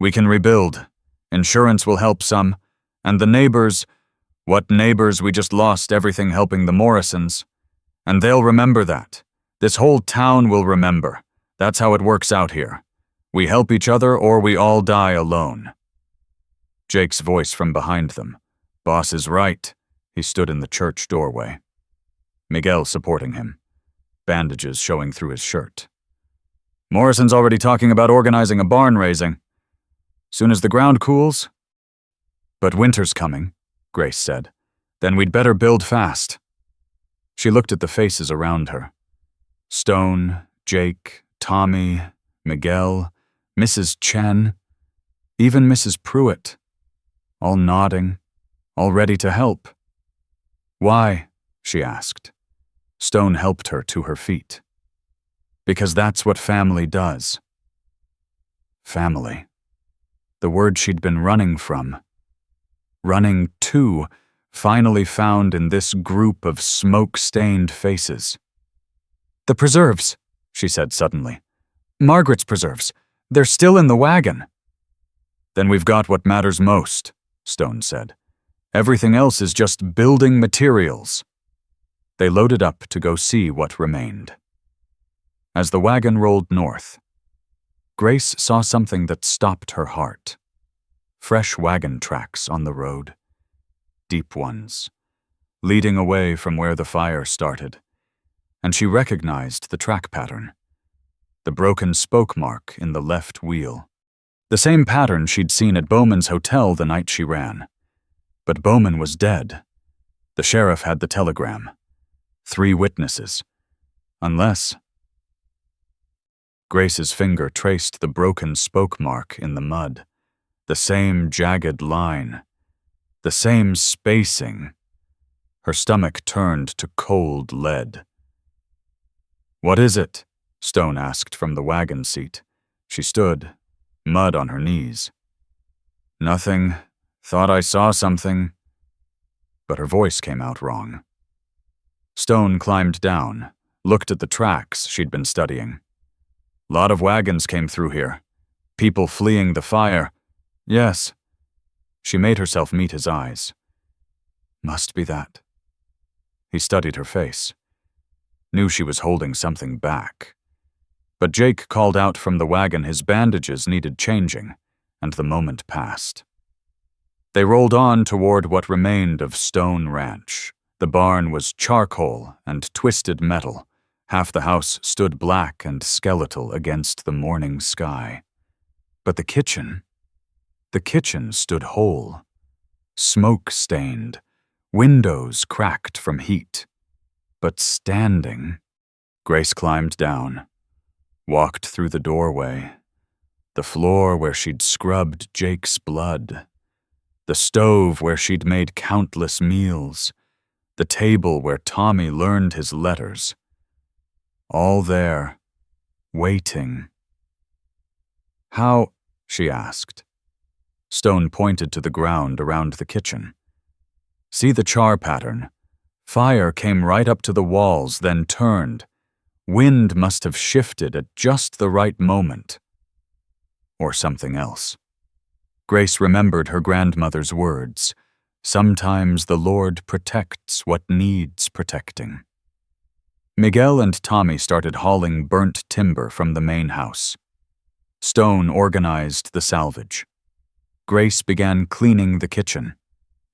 We can rebuild. Insurance will help some. And the neighbors, what neighbors, we just lost everything helping the Morrisons. And they'll remember that. This whole town will remember. That's how it works out here. We help each other or we all die alone. Jake's voice from behind them. Boss is right. He stood in the church doorway. Miguel supporting him. Bandages showing through his shirt. Morrison's already talking about organizing a barn raising. Soon as the ground cools. But winter's coming, Grace said. Then we'd better build fast. She looked at the faces around her. Stone, Jake, Tommy, Miguel, Mrs. Chen, even Mrs. Pruitt, all nodding, all ready to help. Why? She asked. Stone helped her to her feet. Because that's what family does. Family. The word she'd been running from. Running to, finally found in this group of smoke-stained faces. The preserves, she said suddenly. Margaret's preserves. They're still in the wagon. Then we've got what matters most, Stone said. Everything else is just building materials. They loaded up to go see what remained. As the wagon rolled north, Grace saw something that stopped her heart. Fresh wagon tracks on the road. Deep ones, leading away from where the fire started, and she recognized the track pattern. The broken spoke mark in the left wheel. The same pattern she'd seen at Bowman's hotel the night she ran. But Bowman was dead. The sheriff had the telegram. 3 witnesses. Unless... Grace's finger traced the broken spoke mark in the mud. The same jagged line. The same spacing. Her stomach turned to cold lead. "What is it?" Stone asked from the wagon seat. She stood, mud on her knees. "Nothing. Thought I saw something." But her voice came out wrong. Stone climbed down, looked at the tracks she'd been studying. "Lot of wagons came through here. People fleeing the fire." "Yes." She made herself meet his eyes. "Must be that." He studied her face. Knew she was holding something back. But Jake called out from the wagon his bandages needed changing, and the moment passed. They rolled on toward what remained of Stone Ranch. The barn was charcoal and twisted metal. Half the house stood black and skeletal against the morning sky. But the kitchen stood whole, smoke-stained, windows cracked from heat. But standing, Grace climbed down, walked through the doorway, the floor where she'd scrubbed Jake's blood, the stove where she'd made countless meals, the table where Tommy learned his letters. All there, waiting. "How?" she asked. Stone pointed to the ground around the kitchen. "See the char pattern? Fire came right up to the walls, then turned. Wind must have shifted at just the right moment." Or something else. Grace remembered her grandmother's words. Sometimes the Lord protects what needs protecting. Miguel and Tommy started hauling burnt timber from the main house. Stone organized the salvage. Grace began cleaning the kitchen,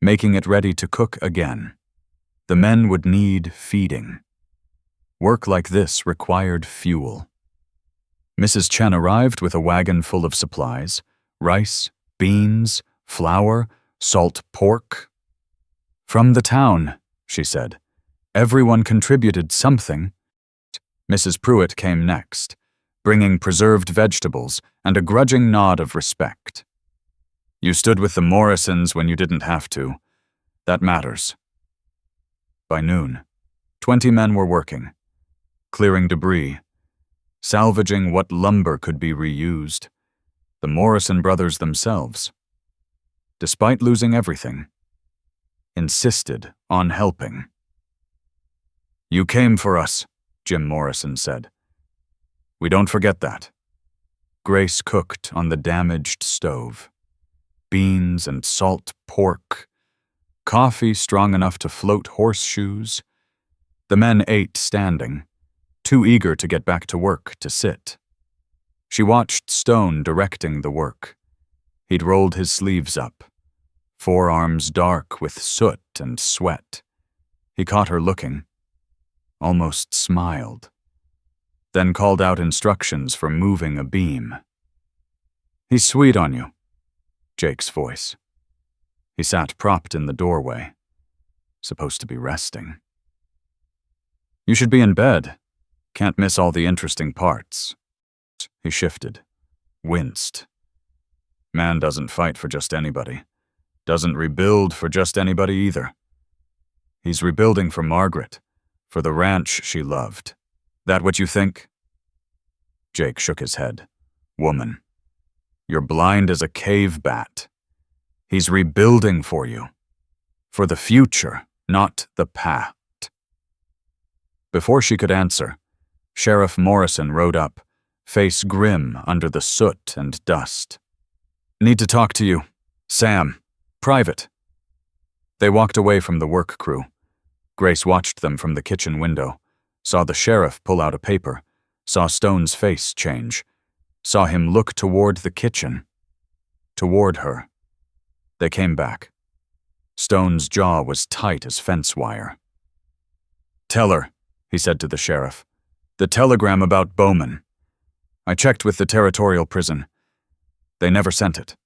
making it ready to cook again. The men would need feeding. Work like this required fuel. Mrs. Chen arrived with a wagon full of supplies: rice, beans, flour, salt pork. "From the town," she said. "Everyone contributed something." Mrs. Pruitt came next, bringing preserved vegetables and a grudging nod of respect. "You stood with the Morrisons when you didn't have to. That matters." By noon, 20 men were working, clearing debris, salvaging what lumber could be reused. The Morrison brothers themselves, despite losing everything, insisted on helping. "You came for us," Jim Morrison said. "We don't forget that." Grace cooked on the damaged stove. Beans and salt pork. Coffee strong enough to float horseshoes. The men ate standing, too eager to get back to work to sit. She watched Stone directing the work. He'd rolled his sleeves up, forearms dark with soot and sweat. He caught her looking, almost smiled, then called out instructions for moving a beam. "He's sweet on you," Jake's voice. He sat propped in the doorway, supposed to be resting. "You should be in bed. Can't miss all the interesting parts." He shifted, winced. Man doesn't fight for just anybody. Doesn't rebuild for just anybody either. He's rebuilding for Margaret, for the ranch she loved. That what you think? Jake shook his head. "Woman, you're blind as a cave bat. He's rebuilding for you. For the future, not the past." Before she could answer, Sheriff Morrison rode up, face grim under the soot and dust. "Need to talk to you. Sam. Private." They walked away from the work crew. Grace watched them from the kitchen window, saw the sheriff pull out a paper, saw Stone's face change, saw him look toward the kitchen, toward her. They came back. Stone's jaw was tight as fence wire. "Tell her," he said to the sheriff. "The telegram about Bowman. I checked with the territorial prison. They never sent it."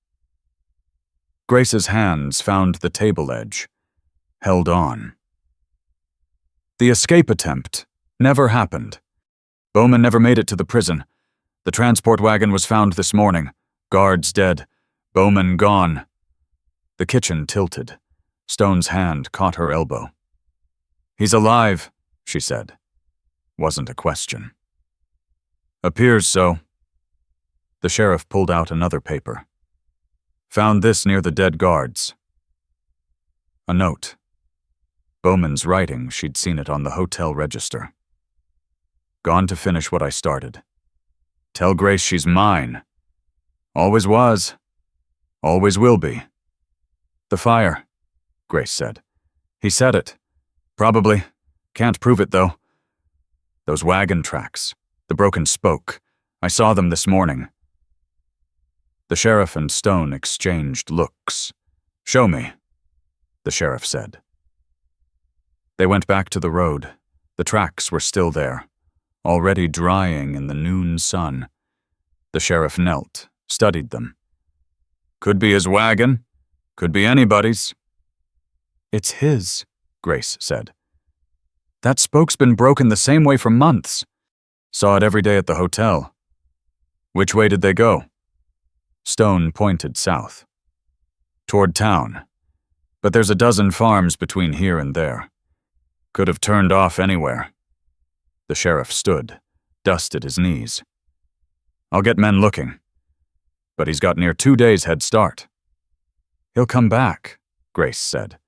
Grace's hands found the table edge, held on. The escape attempt never happened. Bowman never made it to the prison. The transport wagon was found this morning. Guards dead. Bowman gone. The kitchen tilted. Stone's hand caught her elbow. "He's alive," she said. Wasn't a question. "Appears so." The sheriff pulled out another paper. "Found this near the dead guards." A note. Bowman's writing, she'd seen it on the hotel register. "Gone to finish what I started. Tell Grace she's mine. Always was. Always will be." "The fire," Grace said. "He said it. Probably. Can't prove it, though. Those wagon tracks. The broken spoke. I saw them this morning." The sheriff and Stone exchanged looks. "Show me," the sheriff said. They went back to the road. The tracks were still there, already drying in the noon sun. The sheriff knelt, studied them. "Could be his wagon. Could be anybody's." "It's his," Grace said. "That spoke's been broken the same way for months. Saw it every day at the hotel." "Which way did they go?" Stone pointed south. "Toward town. But there's a dozen farms between here and there. Could have turned off anywhere." The sheriff stood, dusted his knees. "I'll get men looking. But he's got near 2 days head start." "He'll come back," Grace said.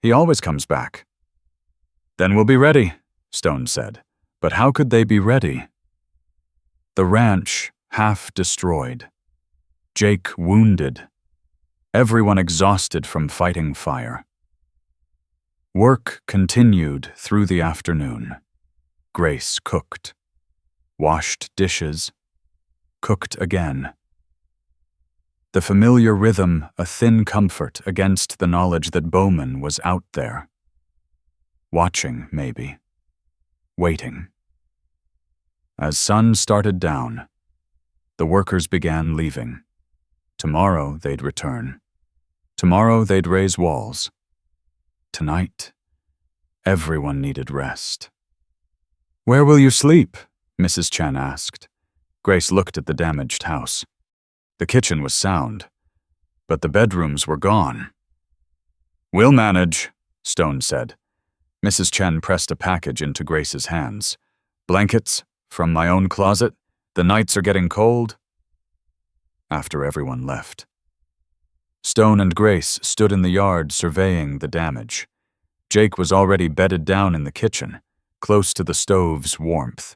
"He always comes back." "Then we'll be ready," Stone said. But how could they be ready? The ranch half destroyed. Jake wounded. Everyone exhausted from fighting fire. Work continued through the afternoon. Grace cooked. Washed dishes. Cooked again. The familiar rhythm a thin comfort against the knowledge that Bowman was out there. Watching, maybe. Waiting. As sun started down, the workers began leaving. Tomorrow they'd return. Tomorrow they'd raise walls. Tonight, everyone needed rest. "Where will you sleep?" Mrs. Chen asked. Grace looked at the damaged house. The kitchen was sound, but the bedrooms were gone. "We'll manage," Stone said. Mrs. Chen pressed a package into Grace's hands. "Blankets, from my own closet. The nights are getting cold." After everyone left, Stone and Grace stood in the yard surveying the damage. Jake was already bedded down in the kitchen, close to the stove's warmth.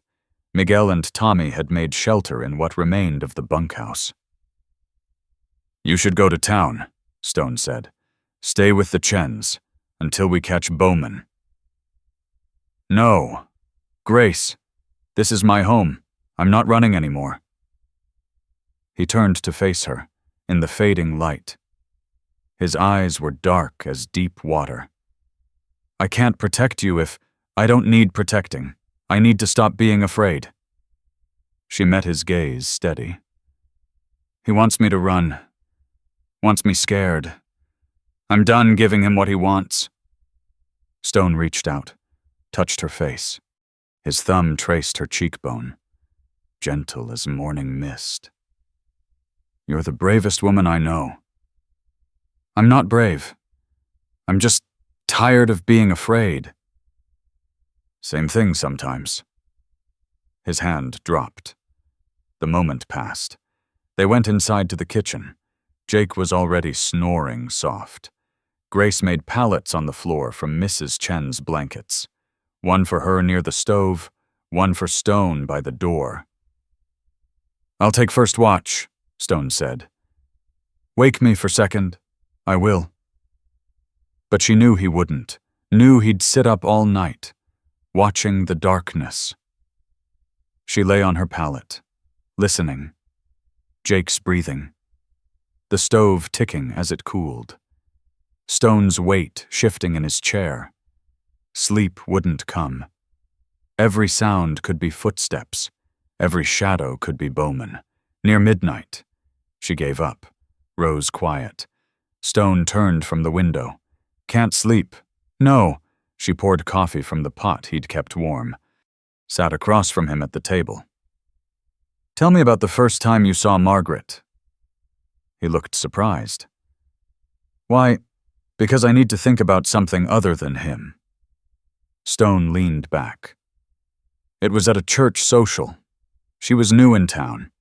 Miguel and Tommy had made shelter in what remained of the bunkhouse. "You should go to town," Stone said. "Stay with the Chens, until we catch Bowman." "No. Grace, this is my home. I'm not running anymore." He turned to face her, in the fading light. His eyes were dark as deep water. "I can't protect you if I don't need protecting. I need to stop being afraid." She met his gaze steady. "He wants me to run. Wants me scared. I'm done giving him what he wants." Stone reached out, touched her face. His thumb traced her cheekbone, gentle as morning mist. "You're the bravest woman I know." "I'm not brave. I'm just tired of being afraid." "Same thing sometimes." His hand dropped. The moment passed. They went inside to the kitchen. Jake was already snoring soft. Grace made pallets on the floor from Mrs. Chen's blankets. One for her near the stove, one for Stone by the door. "I'll take first watch," Stone said. "Wake me for second. I will." But she knew he wouldn't, knew he'd sit up all night, watching the darkness. She lay on her pallet, listening. Jake's breathing. The stove ticking as it cooled. Stone's weight shifting in his chair. Sleep wouldn't come. Every sound could be footsteps. Every shadow could be Bowman. Near midnight, she gave up, rose quiet. Stone turned from the window. Can't sleep. No. She poured coffee from the pot he'd kept warm. Sat across from him at the table. Tell me about the first time you saw Margaret. He looked surprised. Why, because I need to think about something other than him. Stone leaned back. It was at a church social. She was new in town,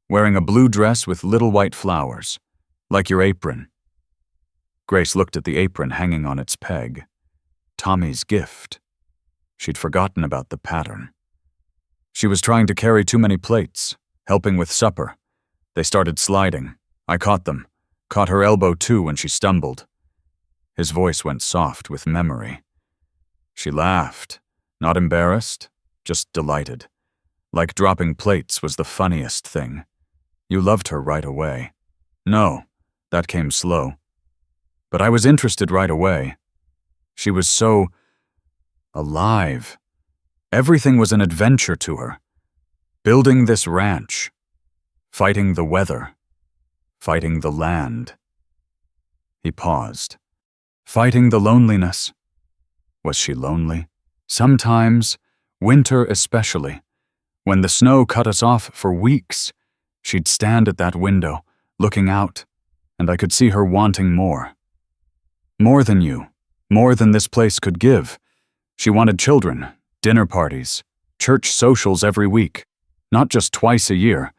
wearing a blue dress with little white flowers, like your apron. Grace looked at the apron hanging on its peg. Tommy's gift. She'd forgotten about the pattern. She was trying to carry too many plates, helping with supper. They started sliding. I caught them. Caught her elbow too when she stumbled. His voice went soft with memory. She laughed, not embarrassed, just delighted. Like dropping plates was the funniest thing. You loved her right away. No, that came slow. But I was interested right away. She was so alive. Everything was an adventure to her. Building this ranch. Fighting the weather. Fighting the land. He paused. Fighting the loneliness. Was she lonely? Sometimes, winter especially. When the snow cut us off for weeks, she'd stand at that window, looking out, and I could see her wanting more. More than you, more than this place could give. She wanted children, dinner parties, church socials every week, not just twice a year.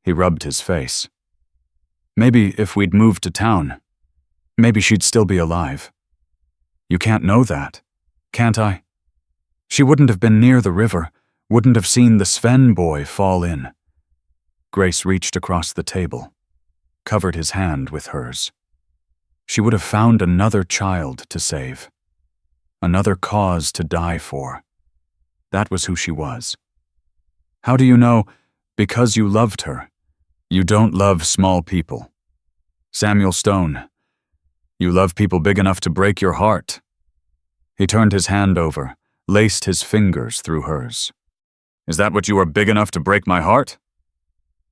He rubbed his face. Maybe if we'd moved to town, maybe she'd still be alive. You can't know that, can't I? She wouldn't have been near the river, wouldn't have seen the Sven boy fall in. Grace reached across the table, covered his hand with hers. She would have found another child to save, another cause to die for. That was who she was. How do you know? Because you loved her. You don't love small people. Samuel Stone, you love people big enough to break your heart. He turned his hand over, laced his fingers through hers. Is that what you are big enough to break my heart?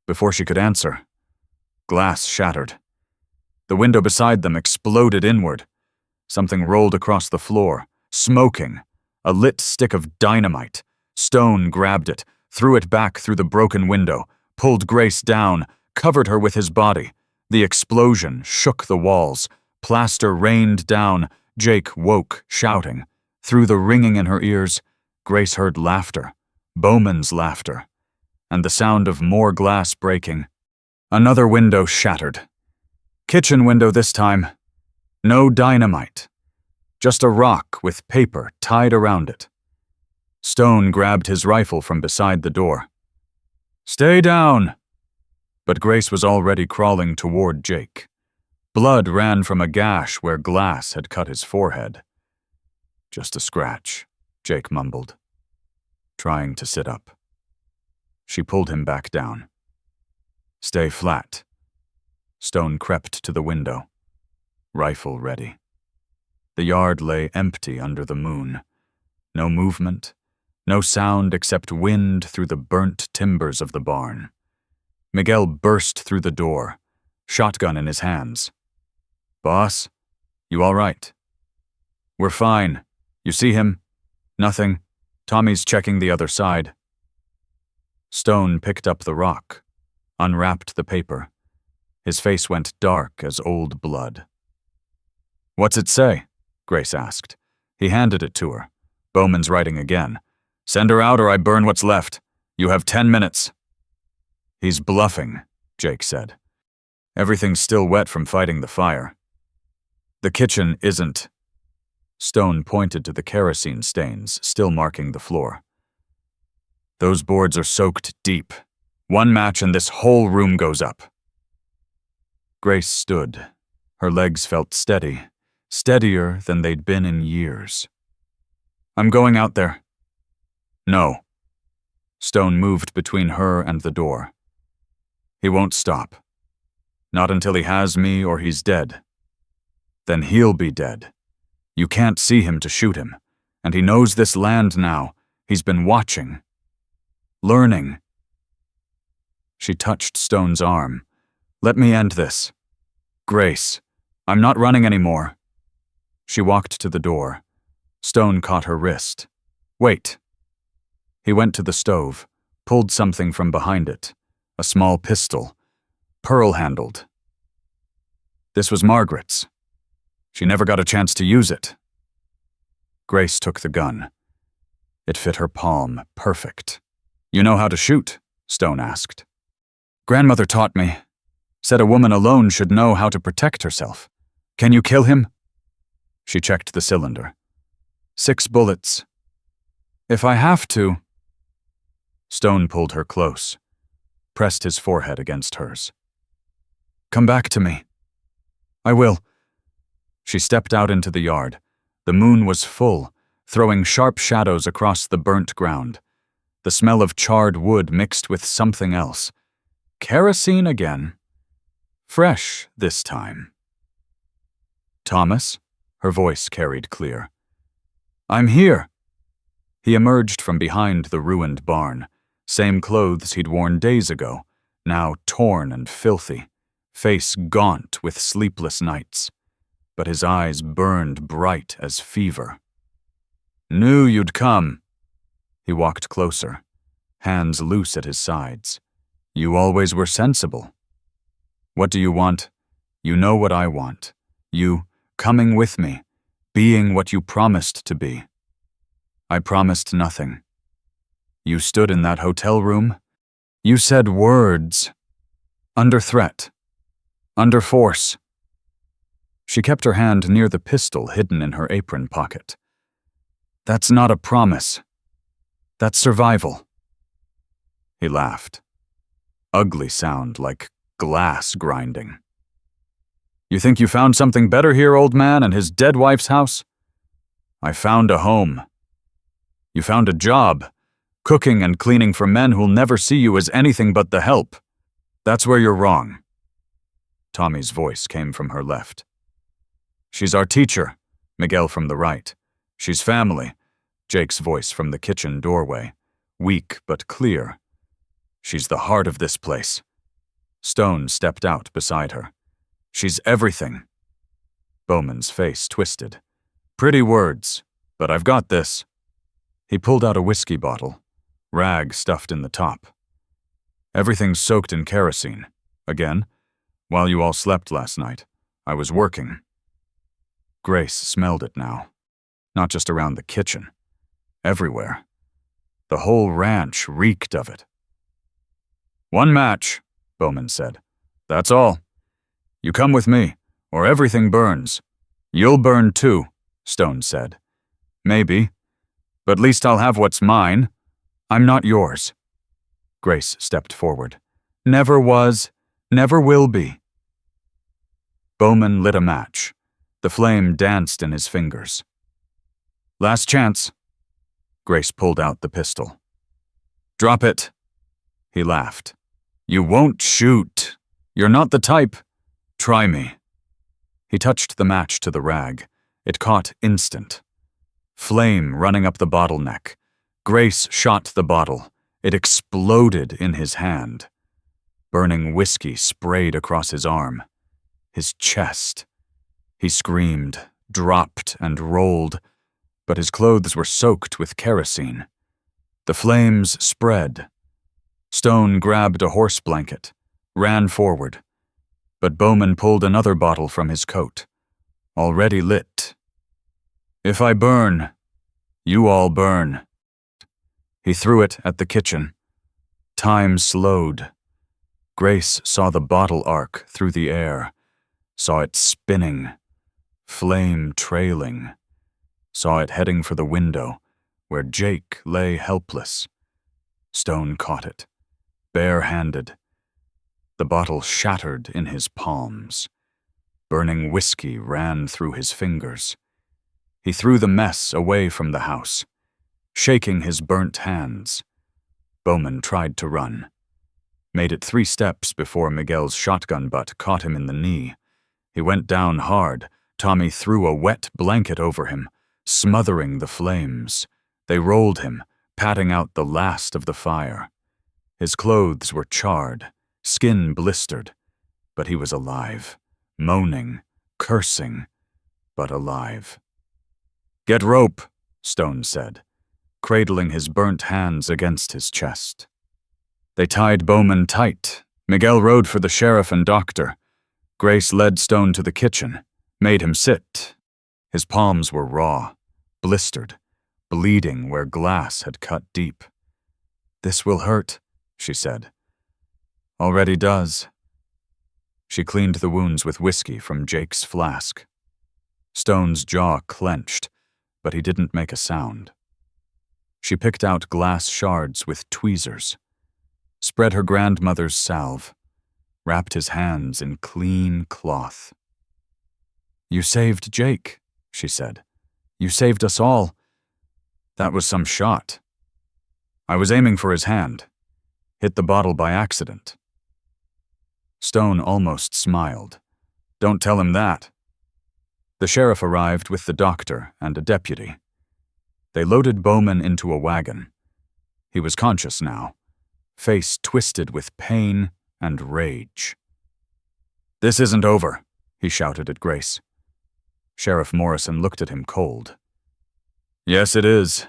Before she could answer, glass shattered. The window beside them exploded inward. Something rolled across the floor, smoking, a lit stick of dynamite. Stone grabbed it, threw it back through the broken window, pulled Grace down, covered her with his body. The explosion shook the walls. Plaster rained down. Jake woke, shouting. Through the ringing in her ears, Grace heard laughter, Bowman's laughter, and the sound of more glass breaking. Another window shattered. Kitchen window this time. No dynamite. Just a rock with paper tied around it. Stone grabbed his rifle from beside the door. Stay down! But Grace was already crawling toward Jake. Blood ran from a gash where glass had cut his forehead. Just a scratch, Jake mumbled, trying to sit up. She pulled him back down. Stay flat. Stone crept to the window, rifle ready. The yard lay empty under the moon. No movement, no sound except wind through the burnt timbers of the barn. Miguel burst through the door, shotgun in his hands. Boss, you all right? We're fine. You see him? Nothing. Tommy's checking the other side. Stone picked up the rock, unwrapped the paper. His face went dark as old blood. What's it say? Grace asked. He handed it to her. Bowman's writing again. Send her out or I burn what's left. You have 10 minutes. He's bluffing, Jake said. Everything's still wet from fighting the fire. The kitchen isn't. Stone pointed to the kerosene stains still marking the floor. Those boards are soaked deep. One match and this whole room goes up. Grace stood. Her legs felt steady, steadier than they'd been in years. I'm going out there. No. Stone moved between her and the door. He won't stop. Not until he has me or he's dead. Then he'll be dead. You can't see him to shoot him, and he knows this land now. He's been watching. Learning. She touched Stone's arm. Let me end this. Grace, I'm not running anymore. She walked to the door. Stone caught her wrist. Wait. He went to the stove, pulled something from behind it. A small pistol, pearl-handled. This was Margaret's. She never got a chance to use it. Grace took the gun. It fit her palm, perfect. You know how to shoot? Stone asked. Grandmother taught me. Said a woman alone should know how to protect herself. Can you kill him? She checked the cylinder. 6 bullets. If I have to. Stone pulled her close, pressed his forehead against hers. Come back to me. I will. She stepped out into the yard. The moon was full, throwing sharp shadows across the burnt ground. The smell of charred wood mixed with something else. Kerosene again. Fresh this time. Thomas? Her voice carried clear. I'm here. He emerged from behind the ruined barn. Same clothes he'd worn days ago, now torn and filthy, face gaunt with sleepless nights. But his eyes burned bright as fever. Knew you'd come. He walked closer, hands loose at his sides. You always were sensible. What do you want? You know what I want. You, coming with me, being what you promised to be. I promised nothing. You stood in that hotel room. You said words. Under threat. Under force. She kept her hand near the pistol hidden in her apron pocket. That's not a promise. That's survival. He laughed. Ugly sound, like glass grinding. You think you found something better here, old man, and his dead wife's house? I found a home. You found a job, cooking and cleaning for men who'll never see you as anything but the help. That's where you're wrong. Tommy's voice came from her left. She's our teacher, Miguel from the right. She's family, Jake's voice from the kitchen doorway, weak but clear. She's the heart of this place. Stone stepped out beside her. She's everything. Bowman's face twisted. Pretty words, but I've got this. He pulled out a whiskey bottle, rag stuffed in the top. Everything's soaked in kerosene. Again, while you all slept last night, I was working. Grace smelled it now. Not just around the kitchen. Everywhere. The whole ranch reeked of it. 1 match, Bowman said. That's all. You come with me, or everything burns. You'll burn too, Stone said. Maybe. But at least I'll have what's mine. I'm not yours. Grace stepped forward. Never was, never will be. Bowman lit a match. The flame danced in his fingers. Last chance. Grace pulled out the pistol. Drop it. He laughed. You won't shoot. You're not the type. Try me. He touched the match to the rag. It caught instant. Flame running up the bottleneck. Grace shot the bottle. It exploded in his hand. Burning whiskey sprayed across his arm. His chest. He screamed, dropped, and rolled, but his clothes were soaked with kerosene. The flames spread. Stone grabbed a horse blanket, ran forward, but Bowman pulled another bottle from his coat, already lit. If I burn, you all burn. He threw it at the kitchen. Time slowed. Grace saw the bottle arc through the air, saw it spinning, flame trailing, saw it heading for the window, where Jake lay helpless. Stone caught it, bare-handed. The bottle shattered in his palms. Burning whiskey ran through his fingers. He threw the mess away from the house, shaking his burnt hands. Bowman tried to run. Made it 3 steps before Miguel's shotgun butt caught him in the knee. He went down hard. Tommy threw a wet blanket over him, smothering the flames. They rolled him, patting out the last of the fire. His clothes were charred, skin blistered, but he was alive, moaning, cursing, but alive. "Get rope," Stone said, cradling his burnt hands against his chest. They tied Bowman tight. Miguel rode for the sheriff and doctor. Grace led Stone to the kitchen, made him sit. His palms were raw, blistered, bleeding where glass had cut deep. "This will hurt," she said. "Already does." She cleaned the wounds with whiskey from Jake's flask. Stone's jaw clenched, but he didn't make a sound. She picked out glass shards with tweezers, spread her grandmother's salve, wrapped his hands in clean cloth. "You saved Jake," she said. "You saved us all. That was some shot. I was aiming for his hand. Hit the bottle by accident." Stone almost smiled. "Don't tell him that." The sheriff arrived with the doctor and a deputy. They loaded Bowman into a wagon. He was conscious now, face twisted with pain and rage. "This isn't over," he shouted at Grace. Sheriff Morrison looked at him cold. "Yes, it is.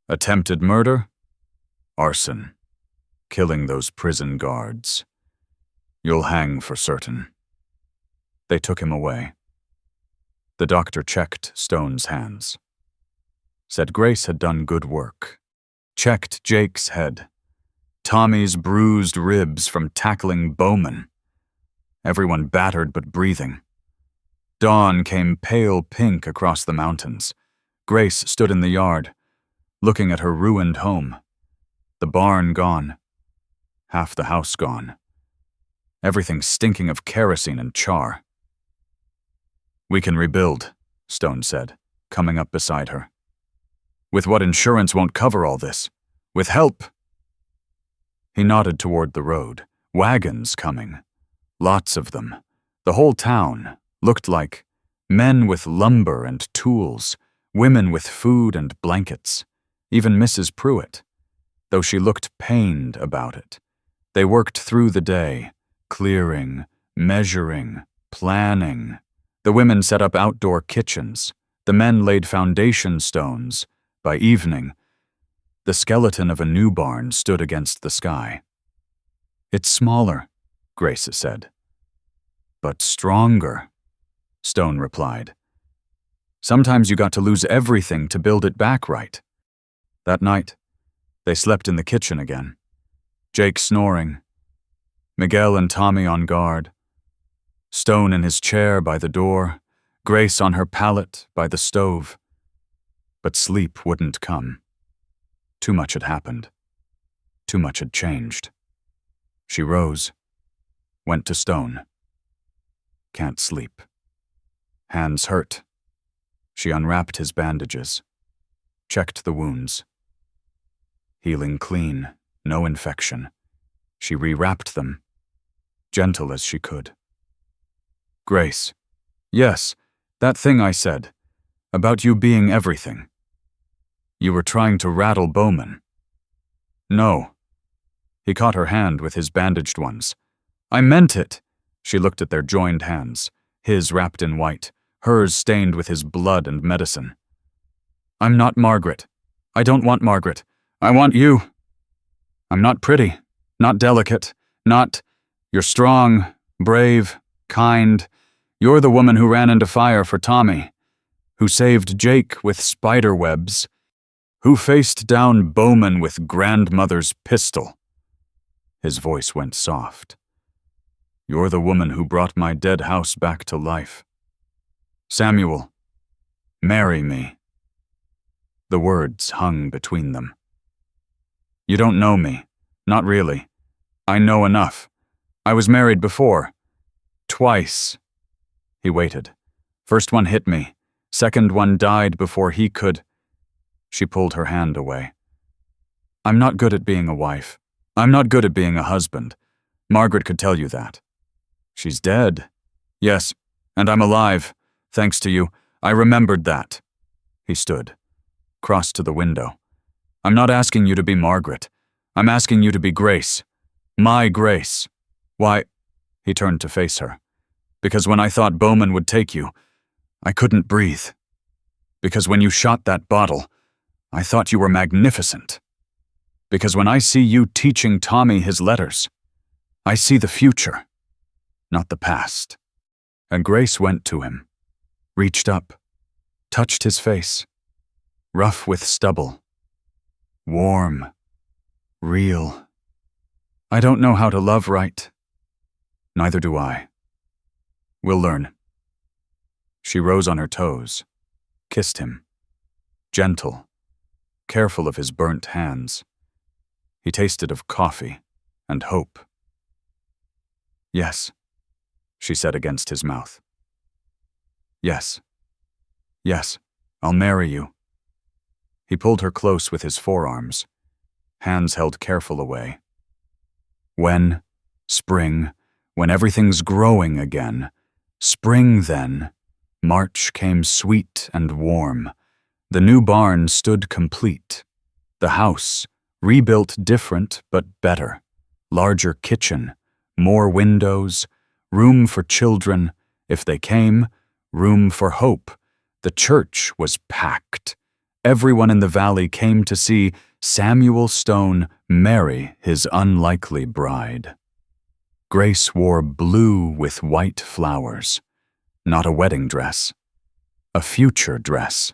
Attempted murder, arson, killing those prison guards. You'll hang for certain." They took him away. The doctor checked Stone's hands. Said Grace had done good work. Checked Jake's head. Tommy's bruised ribs from tackling Bowman. Everyone battered but breathing. Dawn came pale pink across the mountains. Grace stood in the yard, looking at her ruined home. The barn gone. Half the house gone. Everything stinking of kerosene and char. "We can rebuild," Stone said, coming up beside her. "With what insurance won't cover all this? With help?" He nodded toward the road. Wagons coming. Lots of them. The whole town looked like men with lumber and tools, women with food and blankets, even Mrs. Pruitt, though she looked pained about it. They worked through the day, clearing, measuring, planning. The women set up outdoor kitchens. The men laid foundation stones. By evening, the skeleton of a new barn stood against the sky. "It's smaller," Grace said. "But stronger," Stone replied. "Sometimes you got to lose everything to build it back right." That night, they slept in the kitchen again. Jake snoring. Miguel and Tommy on guard. Stone in his chair by the door. Grace on her pallet by the stove. But sleep wouldn't come. Too much had happened. Too much had changed. She rose, went to Stone. Can't sleep. Hands hurt. She unwrapped his bandages, checked the wounds. Healing clean, no infection. She rewrapped them, gentle as she could. "Grace, yes, that thing I said, about you being everything. You were trying to rattle Bowman." "No." He caught her hand with his bandaged ones. "I meant it." She looked at their joined hands, his wrapped in white, hers stained with his blood and medicine. "I'm not Margaret. I don't want Margaret. I want you. I'm not pretty, not delicate, not... You're strong, brave, kind. You're the woman who ran into fire for Tommy, who saved Jake with spider webs, who faced down Bowman with grandmother's pistol." His voice went soft. "You're the woman who brought my dead house back to life. Samuel, marry me." The words hung between them. "You don't know me. Not really. I know enough. I was married before. Twice." He waited. "First one hit me. Second one died before he could..." She pulled her hand away. I'm not good at being a wife. I'm not good at being a husband. Margaret could tell you that. She's dead. Yes, and I'm alive. Thanks to you. I remembered that. He stood, crossed to the window. I'm not asking you to be Margaret. I'm asking you to be Grace. My Grace. Why? He turned to face her. Because when I thought Bowman would take you, I couldn't breathe. Because when you shot that bottle, I thought you were magnificent. Because when I see you teaching Tommy his letters, I see the future, not the past. And Grace went to him, reached up, touched his face, rough with stubble, warm, real. I don't know how to love right. Neither do I. We'll learn. She rose on her toes, kissed him, gentle, careful of his burnt hands. He tasted of coffee and hope. Yes, she said against his mouth. Yes, yes, I'll marry you. He pulled her close with his forearms, hands held careful away. When, spring, when everything's growing again, spring then, March came sweet and warm. The new barn stood complete. The house, rebuilt different but better. Larger kitchen, more windows, room for children, if they came, room for hope. The church was packed. Everyone in the valley came to see Samuel Stone marry his unlikely bride. Grace wore blue with white flowers, not a wedding dress, a future dress.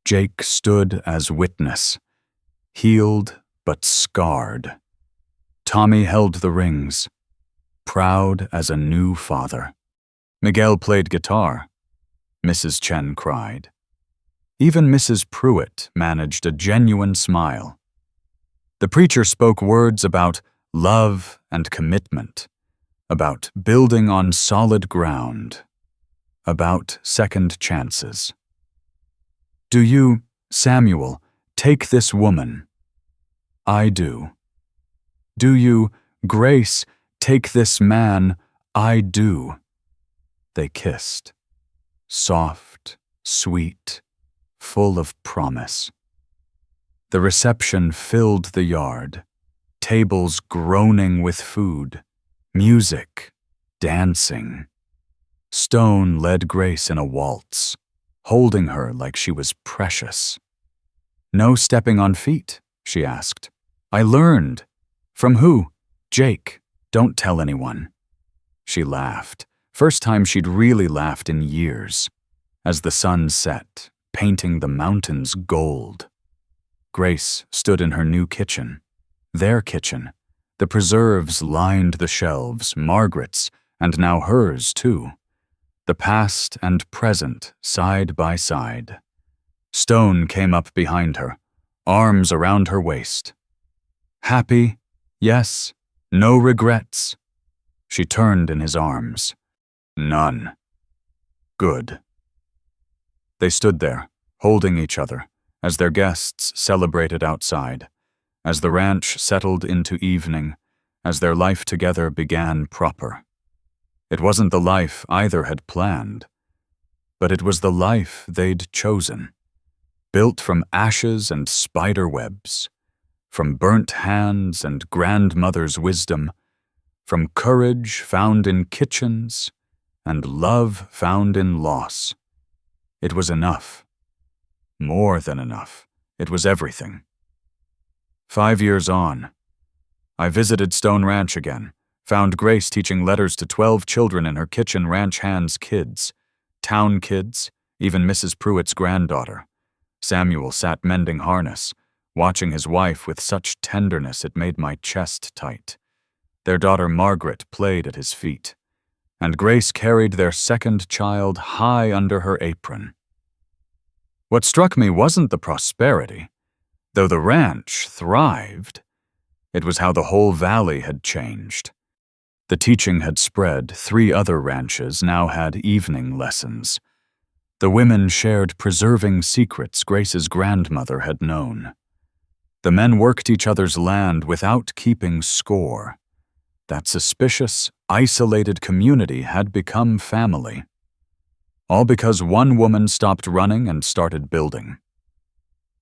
Jake stood as witness, healed but scarred. Tommy held the rings, proud as a new father. Miguel played guitar. Mrs. Chen cried. Even Mrs. Pruitt managed a genuine smile. The preacher spoke words about love and commitment, about building on solid ground, about second chances. Do you, Samuel, take this woman? I do. Do you, Grace, take this man? I do. They kissed. Soft, sweet, full of promise. The reception filled the yard, tables groaning with food, music, dancing. Stone led Grace in a waltz, holding her like she was precious. No stepping on feet, she asked. I learned. From who? Jake. Don't tell anyone. She laughed. First time she'd really laughed in years. As the sun set, painting the mountains gold. Grace stood in her new kitchen. Their kitchen. The preserves lined the shelves, Margaret's, and now hers too. The past and present side by side. Stone came up behind her, arms around her waist. Happy? Yes. No regrets. She turned in his arms. None. Good. They stood there, holding each other, as their guests celebrated outside, as the ranch settled into evening, as their life together began proper. It wasn't the life either had planned, but it was the life they'd chosen, built from ashes and spider webs, from burnt hands and grandmother's wisdom, from courage found in kitchens and love found in loss. It was enough. More than enough. It was everything. 5 years on, I visited Stone Ranch again, found Grace teaching letters to 12 children in her kitchen, ranch hands' kids, town kids, even Mrs. Pruitt's granddaughter. Samuel sat mending harness, watching his wife with such tenderness it made my chest tight. Their daughter Margaret played at his feet, and Grace carried their second child high under her apron. What struck me wasn't the prosperity. Though the ranch thrived, it was how the whole valley had changed. The teaching had spread. 3 other ranches now had evening lessons. The women shared preserving secrets Grace's grandmother had known. The men worked each other's land without keeping score. That suspicious, isolated community had become family. All because one woman stopped running and started building.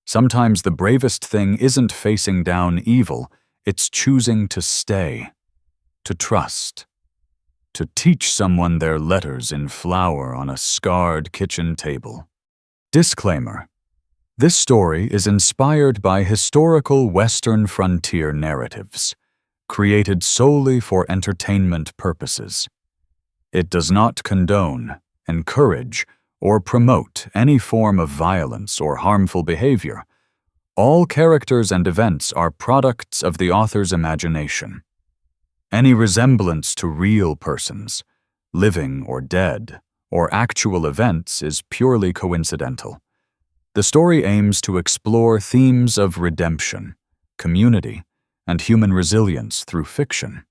Sometimes the bravest thing isn't facing down evil, it's choosing to stay, to trust, to teach someone their letters in flour on a scarred kitchen table. Disclaimer: this story is inspired by historical Western frontier narratives, created solely for entertainment purposes. It does not condone, encourage, or promote any form of violence or harmful behavior. All characters and events are products of the author's imagination. Any resemblance to real persons, living or dead, or actual events is purely coincidental. The story aims to explore themes of redemption, community, and human resilience through fiction.